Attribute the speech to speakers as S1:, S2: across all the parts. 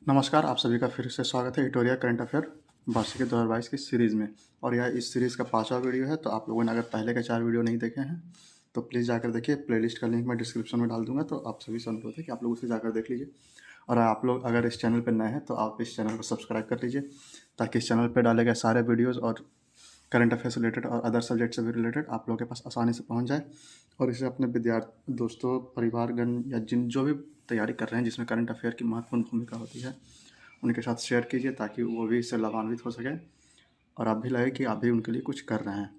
S1: नमस्कार, आप सभी का फिर से स्वागत है इटोरिया करंट अफेयर वार्षिकी 2022 की सीरीज़ में। और यह इस सीरीज़ का 5वां वीडियो है। तो आप लोगों ने अगर पहले के 4 वीडियो नहीं देखे हैं तो प्लीज़ जाकर देखिए। प्लेलिस्ट का लिंक मैं डिस्क्रिप्शन में डाल दूंगा, तो आप सभी से अनुरोध है कि आप लोग उसे जाकर देख लीजिए। और आप लोग अगर इस चैनल पर नए हैं तो आप इस चैनल को सब्सक्राइब कर लीजिए, ताकि इस चैनल पर डाले गए सारे वीडियोज़ और करंट अफेयर से रिलेटेड और अदर सब्जेक्ट से भी रिलेटेड आप लोगों के पास आसानी से पहुंच जाए। और इसे अपने विद्यार्थी दोस्तों, परिवारगण या जो भी तैयारी कर रहे हैं जिसमें करंट अफेयर की महत्वपूर्ण भूमिका होती है, उनके साथ शेयर कीजिए, ताकि वो भी इससे लाभान्वित हो सके और आप भी लगे कि आप भी उनके लिए कुछ कर रहे हैं।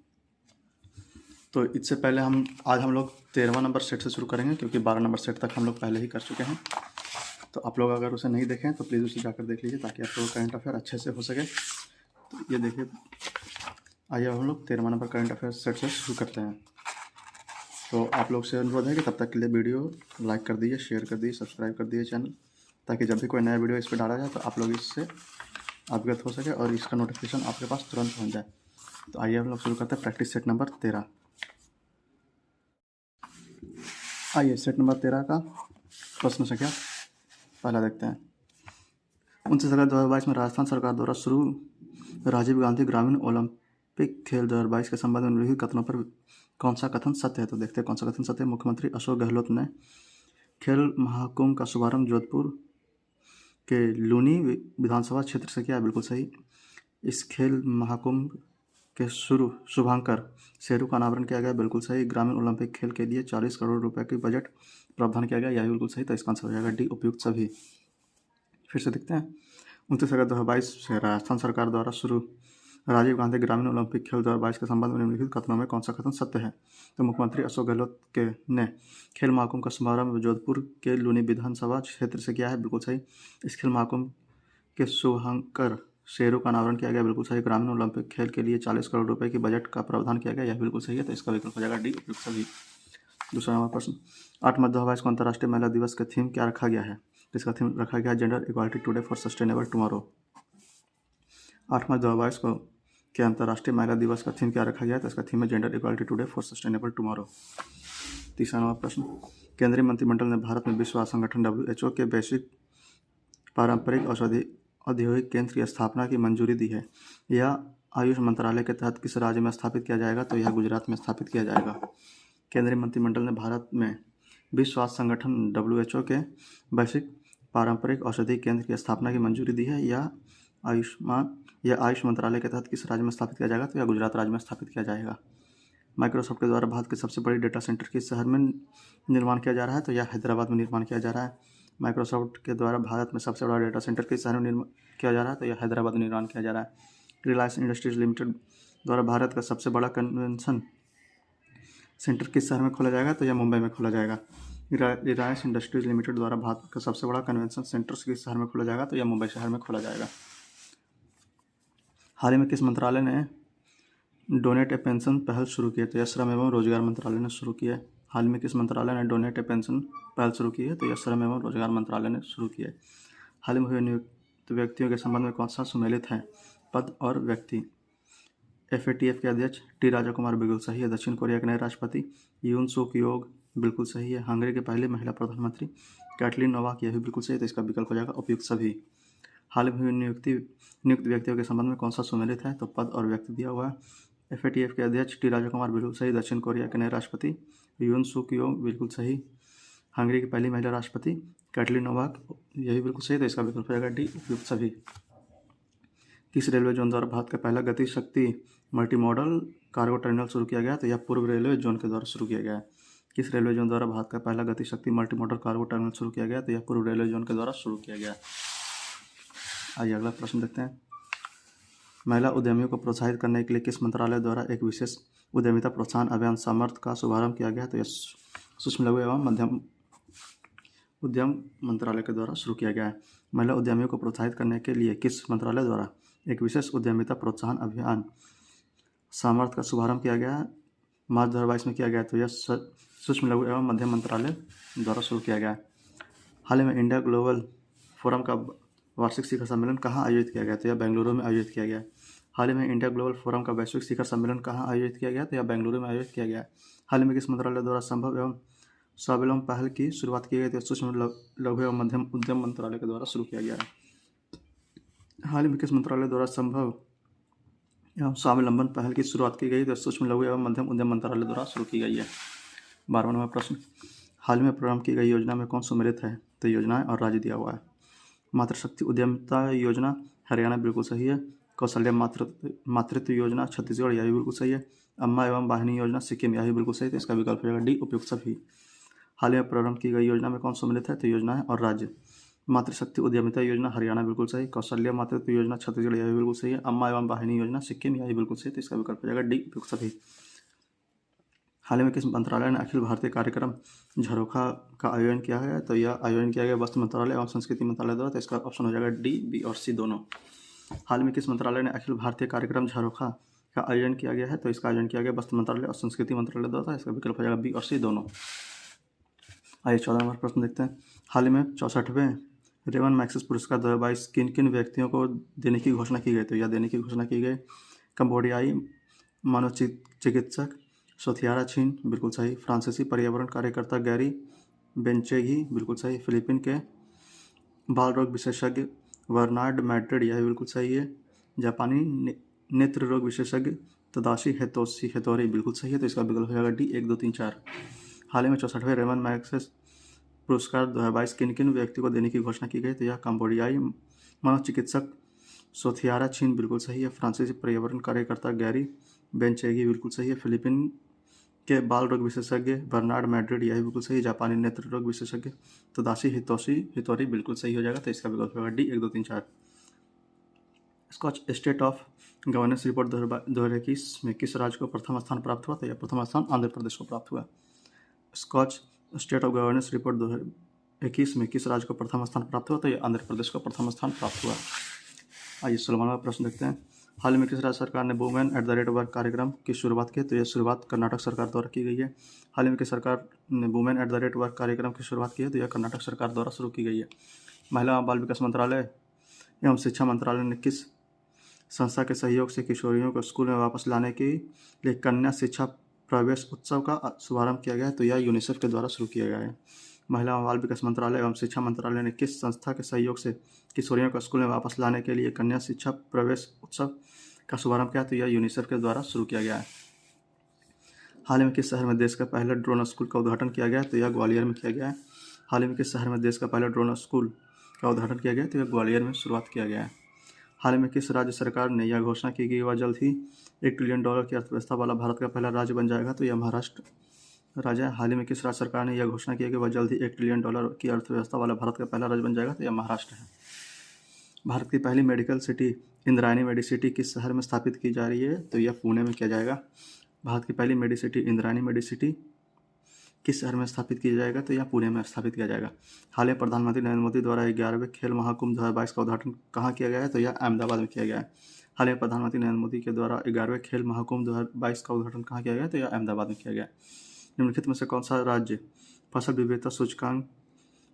S1: तो इससे पहले आज हम लोग 13वां नंबर सेट से शुरू करेंगे, क्योंकि 12 नंबर सेट तक हम लोग पहले ही कर चुके हैं। तो आप लोग अगर उसे नहीं देखें तो प्लीज़ उसे जाकर देख लीजिए, ताकि आप लोग करंट अफेयर अच्छे से हो सके। तो ये देखिए, आइए हम लोग 13वां नंबर करंट अफेयर सेट से शुरू करते हैं। तो आप लोग से अनुरोध है कि तब तक के लिए वीडियो लाइक कर दीजिए, शेयर कर दीजिए, सब्सक्राइब कर दीजिए चैनल, ताकि जब भी कोई नया वीडियो इस पर डाला जाए तो आप लोग इससे अवगत हो सके और इसका नोटिफिकेशन आपके पास तुरंत पहुंच जाए। तो आइए हम लोग शुरू करते हैं प्रैक्टिस सेट नंबर 13। आइए सेट नंबर 13 का प्रश्न संख्या पहला देखते हैं। 29 अगस्त 2022 में राजस्थान सरकार द्वारा शुरू राजीव गांधी ग्रामीण ओलंपिक खेल 2022 के संबंध में निम्नलिखित कथनों पर कौन सा कथन सत्य है। तो देखते हैं कौन सा कथन सत्य है। मुख्यमंत्री अशोक गहलोत ने खेल महाकुंभ का शुभारंभ जोधपुर के लूनी विधानसभा क्षेत्र से किया, बिल्कुल सही। इस खेल महाकुंभ के शुभांकर शेरू का अनावरण किया गया, बिल्कुल सही। ग्रामीण ओलंपिक खेल के लिए 40 करोड़ रुपए की बजट प्रावधान किया गया, यह भी बिल्कुल सही। तो इसका आंसर हो जाएगा डी, उपयुक्त सभी। फिर से देखते हैं। 29 अगस्त 2022 से राजस्थान सरकार द्वारा शुरू राजीव गांधी ग्रामीण ओलंपिक खेल 2022 के संबंध में निम्नलिखित कथनों में कौन सा कथन सत्य है। तो मुख्यमंत्री अशोक गहलोत ने खेल महाकुंभ का शुभारंभ जोधपुर के लूनी विधानसभा क्षेत्र से किया है, बिल्कुल सही। इस खेल महाकुंभ के शुभांकर शेरू का अनावरण किया गया, बिल्कुल सही। ग्रामीण ओलंपिक खेल के लिए 40 करोड़ रुपए की बजट का प्रावधान किया गया, यह बिल्कुल सही है। तो इसका विकल्प हो जाएगा डी, उपयुक्त सभी। दूसरा नंबर प्रश्न, 8 मई 2022 को अंतर्राष्ट्रीय महिला दिवस का थीम क्या रखा गया है। इसका थीम रखा गया है gender equality today for sustainable tomorrow. 8 मई 2022 को के अंतर्राष्ट्रीय महिला दिवस का थीम क्या रखा गया है। तो इसका थीम है gender equality today for sustainable tomorrow. तीसरा नंबर प्रश्न, केंद्रीय मंत्रिमंडल ने भारत में विश्व स्वास्थ्य संगठन WHO के वैश्विक पारंपरिक औषधि औद्योगिक केंद्र की स्थापना की मंजूरी दी है। यह आयुष मंत्रालय के तहत किस राज्य में स्थापित किया जाएगा। तो यह गुजरात में स्थापित किया जाएगा। केंद्रीय मंत्रिमंडल ने भारत में विश्व स्वास्थ्य संगठन WHO के वैश्विक पारंपरिक औषधि केंद्र की स्थापना की मंजूरी दी है। यह आयुष मंत्रालय के तहत किस राज्य में स्थापित किया जाएगा। तो यह गुजरात राज्य में स्थापित किया जाएगा। माइक्रोसॉफ्ट के द्वारा भारत के सबसे बड़ी डेटा सेंटर किस शहर में निर्माण किया जा रहा है। तो यह हैदराबाद में निर्माण किया जा रहा है। माइक्रोसॉफ्ट के द्वारा भारत में सबसे बड़ा डेटा सेंटर किस शहर में निर्माण किया जा रहा है। तो यह हैदराबाद में निर्माण किया जा रहा है। रिलायंस इंडस्ट्रीज लिमिटेड द्वारा भारत का सबसे बड़ा कन्वेंशन सेंटर किस शहर में खोला जाएगा। तो यह मुंबई में खोला जाएगा। रिलायंस इंडस्ट्रीज लिमिटेड द्वारा भारत का सबसे बड़ा कन्वेंशन सेंटर किस शहर में खोला जाएगा। तो यह मुंबई शहर में खोला जाएगा। हाल ही में किस मंत्रालय ने डोनेट ए पेंशन पहल शुरू की है। तो यह श्रम एवं रोजगार मंत्रालय ने शुरू की है। हाल में किस मंत्रालय ने डोनेट ए पेंशन पहल शुरू की है। तो यह श्रम एवं रोजगार मंत्रालय ने शुरू की है। हाल ही में हुए नियुक्त व्यक्तियों के संबंध में कौन सा सुमेलित है। पद और व्यक्ति। FATF के अध्यक्ष टी राजा कुमार, बिल्कुल सही है। दक्षिण कोरिया के नए राष्ट्रपति यून सुक योग, बिल्कुल सही है। हंगरी की पहली महिला प्रधानमंत्री कैटलिन नोवाक, यह भी बिल्कुल सही है। तो इसका विकल्प हो जाएगा उपयुक्त सभी। हाल में हुई नियुक्त व्यक्तियों के संबंध में कौन सा सुमेलित है। तो पद और व्यक्ति दिया हुआ है। FATF के अध्यक्ष टी राजा कुमार, बिल्कुल सही। दक्षिण कोरिया के नए राष्ट्रपति यून सुक योग, बिल्कुल सही। हंगरी की पहली महिला राष्ट्रपति कैटलिन नोवाक, यही बिल्कुल सही। तो इसका विकल्प हो जाएगा डी, उपयुक्त सभी। किस रेलवे जोन द्वारा भारत का पहला गति शक्ति मल्टी मॉडल कार्गो टर्मिनल शुरू किया गया। तो यह पूर्व रेलवे जोन के द्वारा शुरू किया गया है। किस रेलवे जोन द्वारा भारत का पहला गति शक्ति मल्टी मॉडल कार्गो टर्मिनल शुरू किया गया। तो यह पूर्व रेलवे जोन के द्वारा शुरू किया गया। आइए अगला प्रश्न देखते हैं। महिला उद्यमियों को प्रोत्साहित करने के लिए किस मंत्रालय द्वारा एक विशेष उद्यमिता प्रोत्साहन अभियान सामर्थ्य का शुभारंभ किया गया है। तो यह सूक्ष्म लघु एवं मध्यम उद्यम मंत्रालय के द्वारा शुरू किया गया है। महिला उद्यमियों को प्रोत्साहित करने के लिए किस मंत्रालय द्वारा एक विशेष उद्यमिता प्रोत्साहन अभियान सामर्थ्य का शुभारंभ किया गया है। मार्च 2022 में किया गया। तो यह सूक्ष्म लघु एवं मध्यम मंत्रालय द्वारा शुरू किया गया है। हाल ही में इंडिया ग्लोबल फोरम का वार्षिक शिखर सम्मेलन कहाँ आयोजित किया गया। तो यह बेंगलुरु में आयोजित किया गया। हाल ही में इंडिया ग्लोबल फोरम का वैश्विक शिखर सम्मेलन कहाँ आयोजित किया गया। तो यह बेंगलुरु में आयोजित किया गया। हाल ही में किस मंत्रालय द्वारा संभव एवं स्वावलंबन पहल की शुरुआत की गई। तो सूक्ष्म लघु एवं मध्यम उद्यम मंत्रालय के द्वारा शुरू किया गया है। हाल ही में किस मंत्रालय द्वारा संभव एवं स्वावलंबन पहल की शुरुआत की गई? तो सूक्ष्म लघु एवं मध्यम उद्यम मंत्रालय द्वारा शुरू की गई है। 12वां नंबर प्रश्न, हाल में प्रारंभ की गई योजना में कौन सम्मिलित है? तो योजनाएं और राज्य दिया हुआ है। मातृशक्ति उद्यमिता योजना हरियाणा बिल्कुल सही है। कौशल्या मातृत्व योजना छत्तीसगढ़, यह भी बिल्कुल सही है। अम्मा एवं वाहिनी योजना सिक्किम, यह भी बिल्कुल सही है। तो इसका विकल्प हो जाएगा डी, उपयुक्त सभी। हाल ही में प्रारंभ की गई योजना में कौन सम्मिलित है? तो योजनाएं और राज्य। मातृशक्ति उद्यमिता योजना हरियाणा बिल्कुल सही। कौशल्या मातृत्व योजना छत्तीसगढ़, यह भी बिल्कुल सही है। अम्मा एवं वाहिनी योजना सिक्किम, यह भी बिल्कुल सही। तो इसका विकल्प हो जाएगा डी, उपयुक्त सभी। हाल ही में किस मंत्रालय ने अखिल भारतीय कार्यक्रम झरोखा का आयोजन किया है? तो यह आयोजन किया गया वस्त्र मंत्रालय एवं संस्कृति मंत्रालय द्वारा। तो इसका ऑप्शन हो जाएगा डी, बी और सी दोनों। हाल में किस मंत्रालय ने अखिल भारतीय कार्यक्रम झरोखा का आयोजन किया गया है? तो इसका आयोजन किया गया वस्त्र मंत्रालय और संस्कृति मंत्रालय द्वारा। इसका विकल्प हो जाएगा बी और सी दोनों। आइए 14 नंबर प्रश्न देखते हैं। हाल ही में 64वें रेवन मैग्सेसे पुरस्कार 2022 किन किन व्यक्तियों को देने की घोषणा की गई? तो यह देने की घोषणा की गई कंबोडियाई मनोचिकित्सक सोथियारा छिन, बिल्कुल सही। फ्रांसीसी पर्यावरण कार्यकर्ता गैरी बेंचेगी, बिल्कुल सही। फिलीपीन के बाल रोग विशेषज्ञ बर्नार्ड मैड्रिड, यह बिल्कुल सही है। जापानी नेत्र रोग विशेषज्ञ तदाशी हितोरी, बिल्कुल सही है। तो इसका विकल्प हो जाएगा डी, 1, 2, 3, 4। हाल ही में 64वें रेवन मैग्सेसे पुरस्कार 2022 किन किन व्यक्ति को देने की घोषणा की गई? तो यह कंबोडियाई मनोचिकित्सक सोथियारा छिन, बिल्कुल सही है। फ्रांसीसी पर्यावरण कार्यकर्ता गैरी बेंचेगी, बिल्कुल सही है। फिलीपीन के बाल रोग विशेषज्ञ बर्नार्ड मैड्रिड, यह बिल्कुल सही। जापानी नेत्र रोग विशेषज्ञ तदाशी हितोरी, बिल्कुल सही हो जाएगा। तो इसका विकल्प होगा D, 1, 2, 3, 4। Skoch state of governance report 2021 में किस राज्य को प्रथम स्थान प्राप्त हुआ? तो यह प्रथम स्थान आंध्र प्रदेश को प्राप्त हुआ। Skoch state of governance report 2021 में किस राज्य को प्रथम स्थान प्राप्त हुआ? तो यह आंध्र प्रदेश को प्रथम स्थान प्राप्त हुआ। आइए 16वां प्रश्न देखते हैं। हाल ही में किस राज्य सरकार ने women at the rate work कार्यक्रम की शुरुआत की? तो यह शुरुआत कर्नाटक सरकार द्वारा की गई है। हाल ही में किस सरकार ने women at the rate work कार्यक्रम की शुरुआत की है? तो यह कर्नाटक सरकार द्वारा शुरू की गई है। महिला एवं बाल विकास मंत्रालय एवं शिक्षा मंत्रालय ने किस संस्था के सहयोग से किशोरियों को स्कूल में वापस लाने के लिए कन्या शिक्षा प्रवेश उत्सव का शुभारंभ किया गया है? तो यह यूनिसेफ के द्वारा शुरू किया गया है। महिला एवं बाल विकास मंत्रालय एवं शिक्षा मंत्रालय ने किस संस्था के सहयोग से किशोरियों को स्कूल में वापस लाने के लिए कन्या शिक्षा प्रवेश उत्सव का शुभारंभ किया? तो यह यूनिसेफ के द्वारा शुरू किया गया है। हाल ही में किस शहर में देश का पहला ड्रोन स्कूल का उद्घाटन किया गया? तो यह ग्वालियर में किया गया है। हाल ही में किस शहर में देश का पहला ड्रोन स्कूल का उद्घाटन किया गया? तो यह ग्वालियर में शुरुआत किया गया है। हाल ही में किस राज्य सरकार ने यह घोषणा की कि वह जल्द ही $1 ट्रिलियन की अर्थव्यवस्था वाला भारत का पहला राज्य बन जाएगा? तो यह महाराष्ट्र राज्य है। हाल ही में किस राज्य सरकार ने यह घोषणा की कि वह जल्द ही $1 ट्रिलियन की अर्थव्यवस्था वाला भारत का पहला राज्य बन जाएगा? तो यह महाराष्ट्र है। भारत की पहली मेडिकल सिटी इंद्रायणी मेडिसिटी किस शहर में स्थापित की जा रही है? तो यह पुणे में किया जाएगा। भारत की पहली मेडिसिटी इंद्रायणी मेडिसिटी किस शहर में स्थापित किया जाएगा? तो यह पुणे में स्थापित किया जाएगा। हाल ही में प्रधानमंत्री नरेंद्र मोदी द्वारा 11वें खेल महाकुंभ 2022 का उद्घाटन कहाँ किया गया है? तो यह अहमदाबाद में किया गया है। हाल ही में प्रधानमंत्री नरेंद्र मोदी के द्वारा 11वें खेल महाकुंभ 2022 का उद्घाटन कहाँ किया गया है? तो यह अहमदाबाद में किया गया है। निम्नलिखित में से कौन सा राज्य फसल विविधता सूचकांक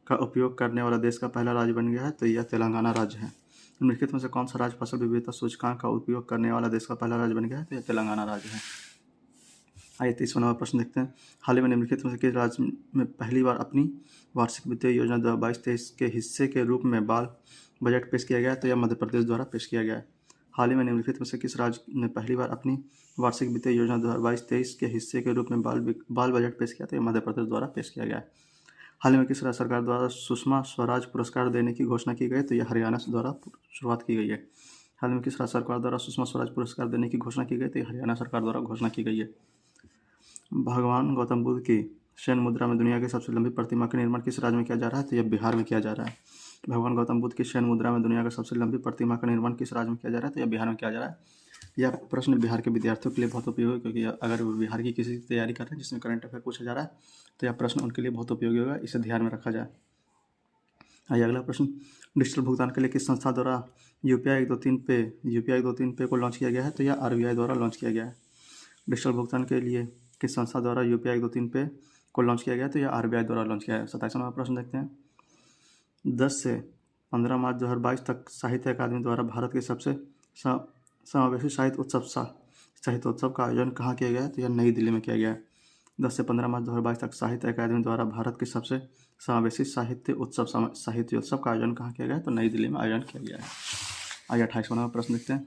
S1: का उपयोग करने वाला देश का पहला राज्य बन गया है? तो यह तेलंगाना राज्य है। निम्नलिखित में से कौन सा राज्य फसल विविधता सूचकांक का उपयोग करने वाला देश का पहला राज्य बन गया है? तो यह तेलंगाना राज्य है। आइए 30वां प्रश्न देखते हैं। हाल ही में निम्नलिखित में से किस राज्य में पहली बार अपनी वार्षिक वित्तीय योजना 2022-23 के हिस्से के रूप में बाल बजट पेश किया गया है? तो यह मध्य प्रदेश द्वारा पेश किया गया है। हाल ही में निम्नलिखित में से किस राज्य ने पहली बार अपनी वार्षिक वित्तीय योजना 2022-23 के हिस्से के रूप में बाल बजट पेश किया? तो यह मध्य प्रदेश द्वारा पेश किया गया है। हाल ही में किस राज्य सरकार द्वारा सुषमा स्वराज पुरस्कार देने की घोषणा की गई? तो यह हरियाणा द्वारा शुरुआत की गई है। हाल ही में किस राज्य सरकार द्वारा सुषमा स्वराज पुरस्कार देने की घोषणा की गई? तो यह हरियाणा सरकार द्वारा घोषणा की गई है। भगवान गौतम बुद्ध की शयन मुद्रा में दुनिया की सबसे लंबी प्रतिमा का निर्माण किस राज्य में किया जा रहा है? तो यह बिहार में किया जा रहा है। भगवान गौतम बुद्ध की शयन मुद्रा में दुनिया का सबसे लंबी प्रतिमा का निर्माण किस राज्य में किया जा रहा है? तो यह बिहार में किया जा रहा है। यह प्रश्न बिहार के विद्यार्थियों के लिए बहुत उपयोगी है, क्योंकि अगर वो बिहार की किसी तैयारी कर रहे हैं जिसमें करंट अफेयर पूछा जा रहा है तो यह प्रश्न उनके लिए बहुत उपयोगी होगा, इसे ध्यान में रखा जाए। आइए अगला प्रश्न, डिजिटल भुगतान के लिए किस संस्था द्वारा यूपीआई 123 पे को लॉन्च किया गया है? तो यह आरबीआई द्वारा लॉन्च किया गया है। डिजिटल भुगतान के लिए किस संस्था द्वारा यूपीआई 123 पे को लॉन्च किया गया है? तो यह आरबीआई द्वारा लॉन्च किया है। 27वां प्रश्न देखते हैं। 10 से 15 मार्च 2022 तक साहित्य अकादमी द्वारा भारत के सबसे समावेशी साहित्योत्सव का आयोजन कहाँ किया गया है? तो यह नई दिल्ली में किया गया है। 10 से 15 मार्च 2022 तक साहित्य अकादमी द्वारा भारत के सबसे समावेशी साहित्योत्सव का आयोजन कहाँ किया गया है? तो नई दिल्ली में आयोजन किया गया है। आइए 28वां प्रश्न देखते हैं।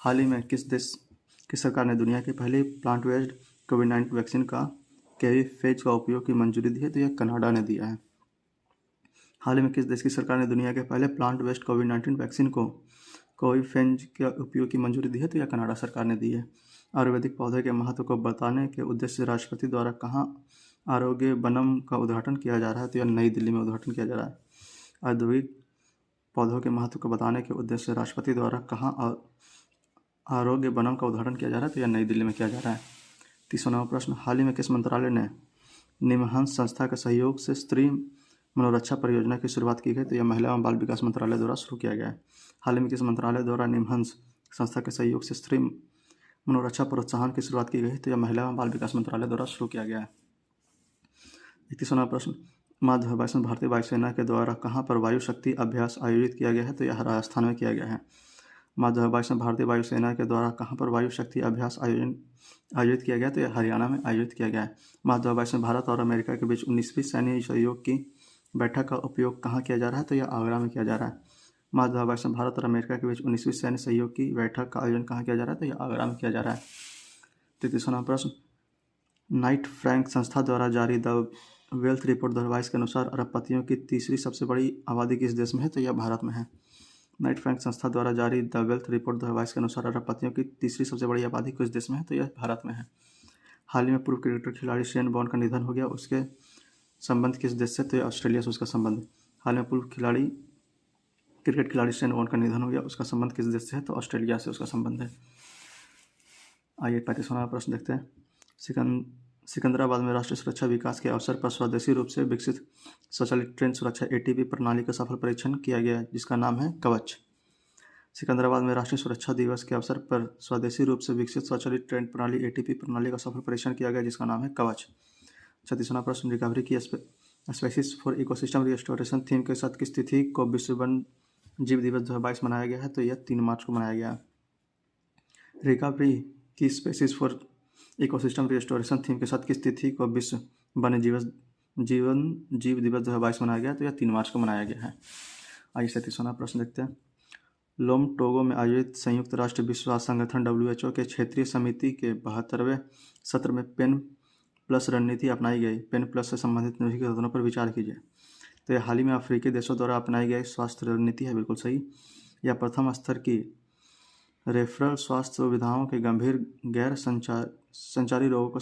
S1: हाल ही में किस सरकार ने दुनिया की पहली प्लांट बेस्ड कोविड-19 वैक्सीन का केवी फेज का उपयोग की मंजूरी दी है? तो यह कनाडा ने दिया है। हाल ही में किस देश की सरकार ने दुनिया के पहले प्लांट बेस्ड कोविड-19 वैक्सीन को कोविफेज के उपयोग की मंजूरी दी है? तो यह कनाडा सरकार ने दी है। आयुर्वेदिक पौधे के महत्व को बताने के उद्देश्य से राष्ट्रपति द्वारा कहाँ आरोग्य वनम का उद्घाटन किया जा रहा है? तो यह नई दिल्ली में उद्घाटन किया जा रहा है। औद्योगिक पौधों के महत्व को बताने के उद्देश्य से राष्ट्रपति द्वारा कहाँ आरोग्य वनम का उद्घाटन किया जा रहा है? तो यह नई दिल्ली में किया जा रहा है। 30वां प्रश्न, हाल ही में किस मंत्रालय ने निमहंस संस्था के सहयोग से स्त्री मनोरक्षा परियोजना की शुरुआत की गई? तो यह महिला एवं बाल विकास मंत्रालय द्वारा शुरू किया गया है। हाल ही में किस मंत्रालय द्वारा निमहंस संस्था के सहयोग से स्त्री मनोरक्षा प्रोत्साहन की शुरुआत की गई? तो यह महिला एवं बाल विकास मंत्रालय द्वारा शुरू किया गया है। 31वां प्रश्न, मध्य वायुसेना भारतीय वायुसेना के द्वारा कहाँ पर वायु शक्ति अभ्यास आयोजित किया गया है? तो यह राजस्थान में किया गया है। मध्य वायुसेना भारतीय वायुसेना के द्वारा कहाँ पर वायु शक्ति अभ्यास आयोजित किया गया? तो यह हरियाणा में आयोजित किया गया है। मध्य वायुसेना भारत और अमेरिका के बीच 19वीं सैन्य सहयोग की बैठक का उपयोग कहाँ किया जा रहा है? तो यह आगरा में किया जा रहा है। मध्य वायुसेना भारत और अमेरिका के बीच 19वीं सैन्य सहयोग की बैठक का आयोजन कहाँ किया जा रहा है? तो यह आगरा में किया जा रहा है। 33वां प्रश्न, नाइट फ्रैंक संस्था द्वारा जारी द वेल्थ रिपोर्ट 2022 के अनुसार अरबपतियों की तीसरी सबसे बड़ी आबादी किस देश में है? तो यह भारत में है। नाइट फ्रैंक संस्था द्वारा जारी द वेल्थ रिपोर्ट 2022 के अनुसार अरबपतियों की तीसरी सबसे बड़ी आबादी किस देश में है? तो यह भारत में है। हाल ही में पूर्व क्रिकेटर खिलाड़ी शेन वॉर्न का निधन हो गया, उसके संबंध किस देश से? तो यह ऑस्ट्रेलिया से उसका संबंध। हाल में पूर्व क्रिकेट खिलाड़ी शेन वॉर्न का निधन हो गया, उसका संबंध किस देश से है? तो ऑस्ट्रेलिया से उसका संबंध है। आइए 35वां प्रश्न देखते हैं। सिकंदराबाद में राष्ट्रीय सुरक्षा विकास के अवसर पर स्वदेशी रूप से विकसित स्वचालित ट्रेन सुरक्षा ATP प्रणाली का सफल परीक्षण किया गया है, जिसका नाम है कवच। सिकंदराबाद में राष्ट्रीय सुरक्षा दिवस के अवसर पर स्वदेशी रूप से विकसित स्वचालित ट्रेन प्रणाली ATP प्रणाली का सफल परीक्षण किया गया, जिसका नाम है कवच। 36वां प्रश्न, रिकवरी की species for ecosystem restoration theme के साथ किस तिथि को विश्व वन जीव दिवस 2022 मनाया गया है? तो यह 3 मार्च को मनाया गया है। रिकवरी की species for ecosystem restoration theme के साथ किस तिथि को विश्व वन्य जीव दिवस 2022 मनाया गया? तो यह 3 मार्च को मनाया गया है। आइए 37वां प्रश्न देखते हैं। लोम टोगो में आयोजित संयुक्त राष्ट्र विश्व स्वास्थ्य संगठन WHO के क्षेत्रीय समिति के 72वें सत्र में पेन प्लस रणनीति अपनाई गई। पेन प्लस से संबंधित निम्नलिखित कथनों पर विचार कीजिए। तो यह हाल ही में अफ्रीकी देशों द्वारा अपनाई गई स्वास्थ्य रणनीति है, बिल्कुल सही। यह प्रथम स्तर की रेफरल स्वास्थ्य सुविधाओं के गंभीर गैर संचारी रोगों को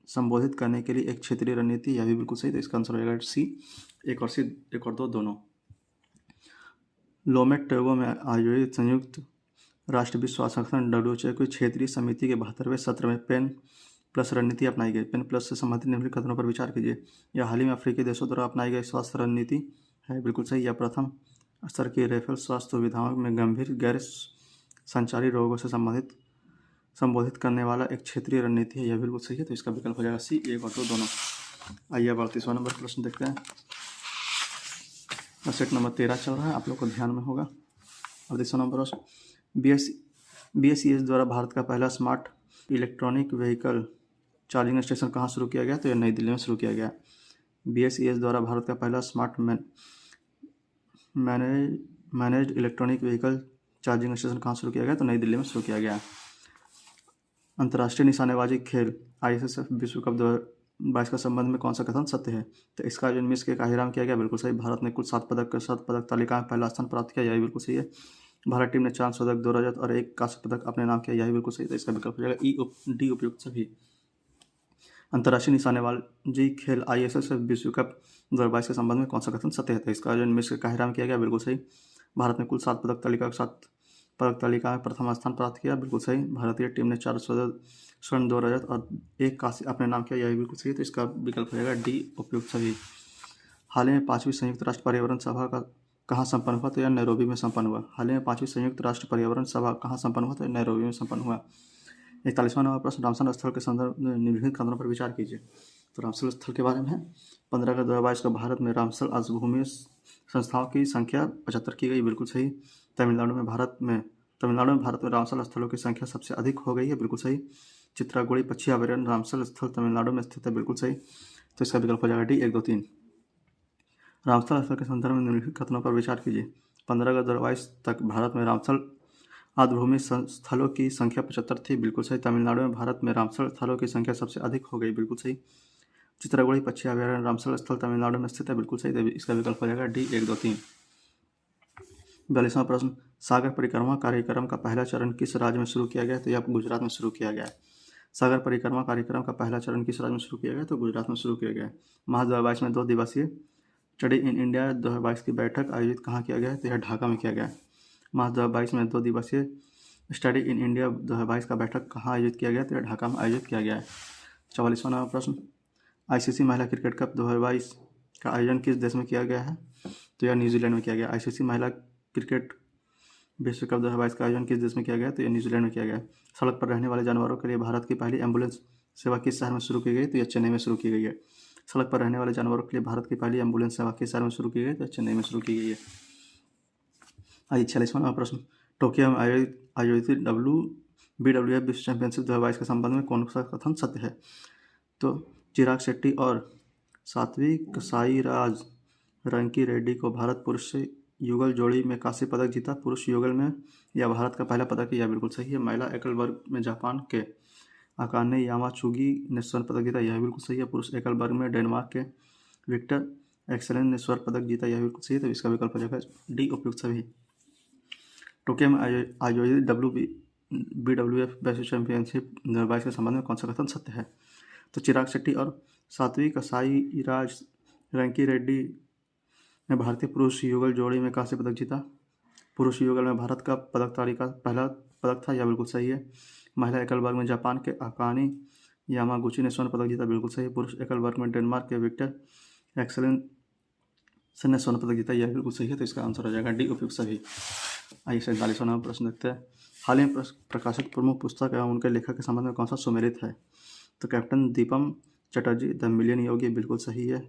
S1: संबोधित करने के लिए एक क्षेत्रीय रणनीति, यह भी बिल्कुल सही। तो इसका आंसर होगा C। एक और दो दोनों। लोमे टोगो में आयोजित संयुक्त राष्ट्र विश्व स्वास्थ्य संगठन WHO की क्षेत्रीय समिति के 72वें सत्र में पेन प्लस रणनीति अपनाई गई। पेन प्लस से संबंधित निम्नलिखित कथनों पर विचार कीजिए। यह हाल ही में अफ्रीकी देशों द्वारा अपनाई गई स्वास्थ्य रणनीति है, बिल्कुल सही। यह प्रथम स्तर की रेफरल स्वास्थ्य सुविधाओं में गंभीर गैर संचारी रोगों से संबोधित करने वाला एक क्षेत्रीय रणनीति है, यह बिल्कुल सही है। तो इसका विकल्प हो जाएगा C। एक और दो दोनों। आइए 38वां नंबर प्रश्न देखते हैं। सेट नंबर 13 चल रहा है, आप लोग को ध्यान में होगा। 38वां नंबर प्रश्न, BSES द्वारा भारत का पहला smart electronic vehicle charging station कहाँ शुरू किया गया? तो यह नई दिल्ली में शुरू किया गया। BSES द्वारा भारत का पहला smart managed electronic vehicle charging station कहाँ शुरू किया गया? तो नई दिल्ली में शुरू किया गया। अंतर्राष्ट्रीय निशानेबाजी खेल ISSF विश्व कप 2022 का संबंध में कौन सा कथन सत्य है? तो इसका आयोजन मिस्र के काहिरा में किया गया, बिल्कुल सही। भारत ने कुल 7 पदक के साथ पदक तालिका में पहला स्थान प्राप्त किया, यह बिल्कुल सही है। भारत टीम ने 4 पदक, 2 रजत और 1 कांस्य पदक अपने नाम किया, यह बिल्कुल सही। तो इसका विकल्प हो जाएगा D उपयुक्त सभी। अंतर्राष्ट्रीय निशानेबाजी खेल ISSF विश्व कप 2022 के संबंध में कौन सा कथन सत्य है? तो इसका आयोजन मिस्र के काहिरा में किया गया, बिल्कुल सही। भारत ने कुल 7 पदक तालिका के साथ पदक तालिका में प्रथम स्थान प्राप्त किया, बिल्कुल सही। भारतीय टीम ने 4 स्वर्ण, 2 रजत और 1 कांस्य अपने नाम किया, यह बिल्कुल सही। तो इसका विकल्प हो जाएगा D उपयुक्त सभी। हाल ही में 5वीं संयुक्त राष्ट्र पर्यावरण सभा का कहाँ संपन्न हुआ? तो यह नैरोबी में संपन्न हुआ। हाल ही में 5वीं संयुक्त राष्ट्र पर्यावरण सभा कहाँ संपन्न हुआ? तो नैरोबी में संपन्न हुआ। 41वां नंबर प्रश्न, रामसल स्थल के संदर्भ में निम्नलिखित कथनों पर विचार कीजिए। तो रामसल स्थल के बारे में है। 15 अगस्त 2022 को भारत में रामसल आर्षभूमि संस्थाओं की संख्या 75 की गई, बिल्कुल सही। तमिलनाडु में भारत में रामसल स्थलों की संख्या सबसे अधिक हो गई है, बिल्कुल सही। चित्रागुड़ी पक्षी अभयारण्य रामसल स्थल तमिलनाडु में स्थित है, बिल्कुल सही। तो इसका विकल्प हो जाएगा D। 1, 2, 3। रामसल स्थल के संदर्भ में निम्नलिखित कथनों पर विचार कीजिए। 15 अगस्त 2022 तक भारत में रामसर आर्द्रभूमि स्थलों की संख्या 75 थी, बिल्कुल सही। तमिलनाडु में भारत में रामसर स्थलों की संख्या सबसे अधिक हो गई, बिल्कुल सही। चित्रागुड़ी पक्षी अभयारण्य रामसर स्थल तमिलनाडु में स्थित है, बिल्कुल सही। तो इसका विकल्प हो जाएगा डी 1, 2, 3। 42वां प्रश्न, सागर परिक्रमा कार्यक्रम का पहला चरण किस राज्य में शुरू किया गया? तो यह गुजरात में शुरू किया गया है। सागर परिक्रमा कार्यक्रम का पहला चरण किस राज्य में शुरू किया गया? तो गुजरात में शुरू किया गया है। मार्च 2022 में 2 दिवसीय स्टडी इन इंडिया 2022 की बैठक आयोजित कहाँ किया गया है? तो यह ढाका में किया गया है। मार्च 2022 में 2 दिवसीय स्टडी इन इंडिया 2022 का बैठक कहाँ आयोजित किया गया? तो यह ढाका में आयोजित किया गया है। 44वां प्रश्न, आईसीसी महिला क्रिकेट कप 2022 का आयोजन किस देश में किया गया है? तो यह न्यूजीलैंड में किया गया। आईसीसी महिला क्रिकेट विश्व कप 2022 का आयोजन किस देश में किया गया? तो यह न्यूजीलैंड में किया गया। सड़क पर रहने वाले जानवरों के लिए भारत की पहली एम्बुलेंस सेवा किस शहर में शुरू की गई? तो यह चेन्नई में शुरू की गई है। सड़क पर रहने वाले जानवरों के लिए भारत की पहली एम्बुलेंस सेवा किस शहर में शुरू की गई? तो चेन्नई में शुरू की गई है। आइए 46वां प्रश्न, टोक्यो में आयोजित BWF विश्व चैंपियनशिप 2022 के संबंध में कौन सा कथन सत्य है? तो चिराग शेट्टी और सात्विक साईराज रंकी रेड्डी को भारत पुरुष युगल जोड़ी में कांस्य पदक जीता। पुरुष युगल में यह भारत का पहला पदक है, यह बिल्कुल सही है। महिला एकल वर्ग में जापान के अकाने यामाचुगी ने स्वर्ण पदक जीता, यह बिल्कुल सही है। पुरुष एकल वर्ग में डेनमार्क के विक्टर एक्सेलेंस ने स्वर्ण पदक जीता, यह बिल्कुल सही है। तो इसका विकल्प हो जाएगा डी, उपयुक्त सभी। टोक्यो में आयोजित BWF विश्व चैंपियनशिप 2022 के संबंध में कौन सा कथन सत्य है? तो चिराग शेट्टी और सात्विक साईराज रंकी रेड्डी ने भारतीय पुरुष युगल जोड़ी में कांस्य पदक जीता। पुरुष युगल में भारत का पदक तालिका का पहला पदक था, यह बिल्कुल सही है। महिला एकल वर्ग में जापान के अकानी यामागुची ने स्वर्ण पदक जीता, बिल्कुल सही। पुरुष एकल वर्ग में डेनमार्क के विक्टर एक्सेलेंस ने स्वर्ण पदक जीता, यह बिल्कुल सही है। तो इसका आंसर हो जाएगा डी, उपयुक्त सभी। आइए 47वां प्रश्न देखते हैं। हाल ही में प्रकाशित प्रमुख पुस्तक एवं उनके लेखक के संबंध में कौन सा सुमेलित है? तो captain Deepam Chatterjee the million Yogi, बिल्कुल सही है।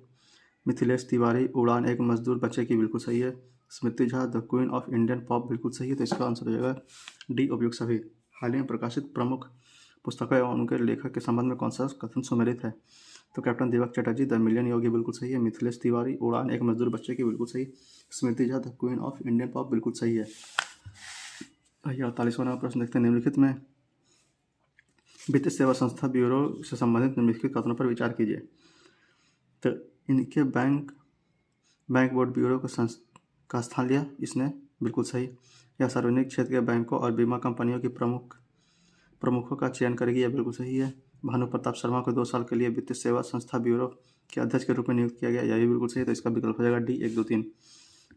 S1: मिथिलेश तिवारी उड़ान एक मजदूर बच्चे की, बिल्कुल सही है। Smriti Jha the queen of Indian pop, बिल्कुल सही है। तो इसका आंसर हो जाएगा डी, उपयुक्त सभी। हाल ही में प्रकाशित प्रमुख पुस्तकों एवं उनके लेखक के संबंध में कौन सा कथन सुमेलित है? तो captain Deepak Chatterjee the million Yogi, बिल्कुल सही है। मिथिलेश तिवारी उड़ान एक मजदूर बच्चे की, बिल्कुल सही। Smriti Jha the queen of Indian pop, बिल्कुल सही है। 48वां प्रश्न देखते हैं। निम्नलिखित में वित्तीय सेवा संस्था ब्यूरो से संबंधित निम्नलिखित कथनों पर विचार कीजिए। तो इनके बैंक बोर्ड ब्यूरो का स्थान लिया इसने, बिल्कुल सही। यह सार्वजनिक क्षेत्र के बैंकों और बीमा कंपनियों की प्रमुखों का चयन करेगी, यह बिल्कुल सही है। भानु प्रताप शर्मा को 2 साल के लिए वित्तीय सेवा संस्था ब्यूरो के अध्यक्ष के रूप में नियुक्त किया गया, यह भी बिल्कुल सही है। तो इसका विकल्प हो जाएगा डी, 1, 2, 3।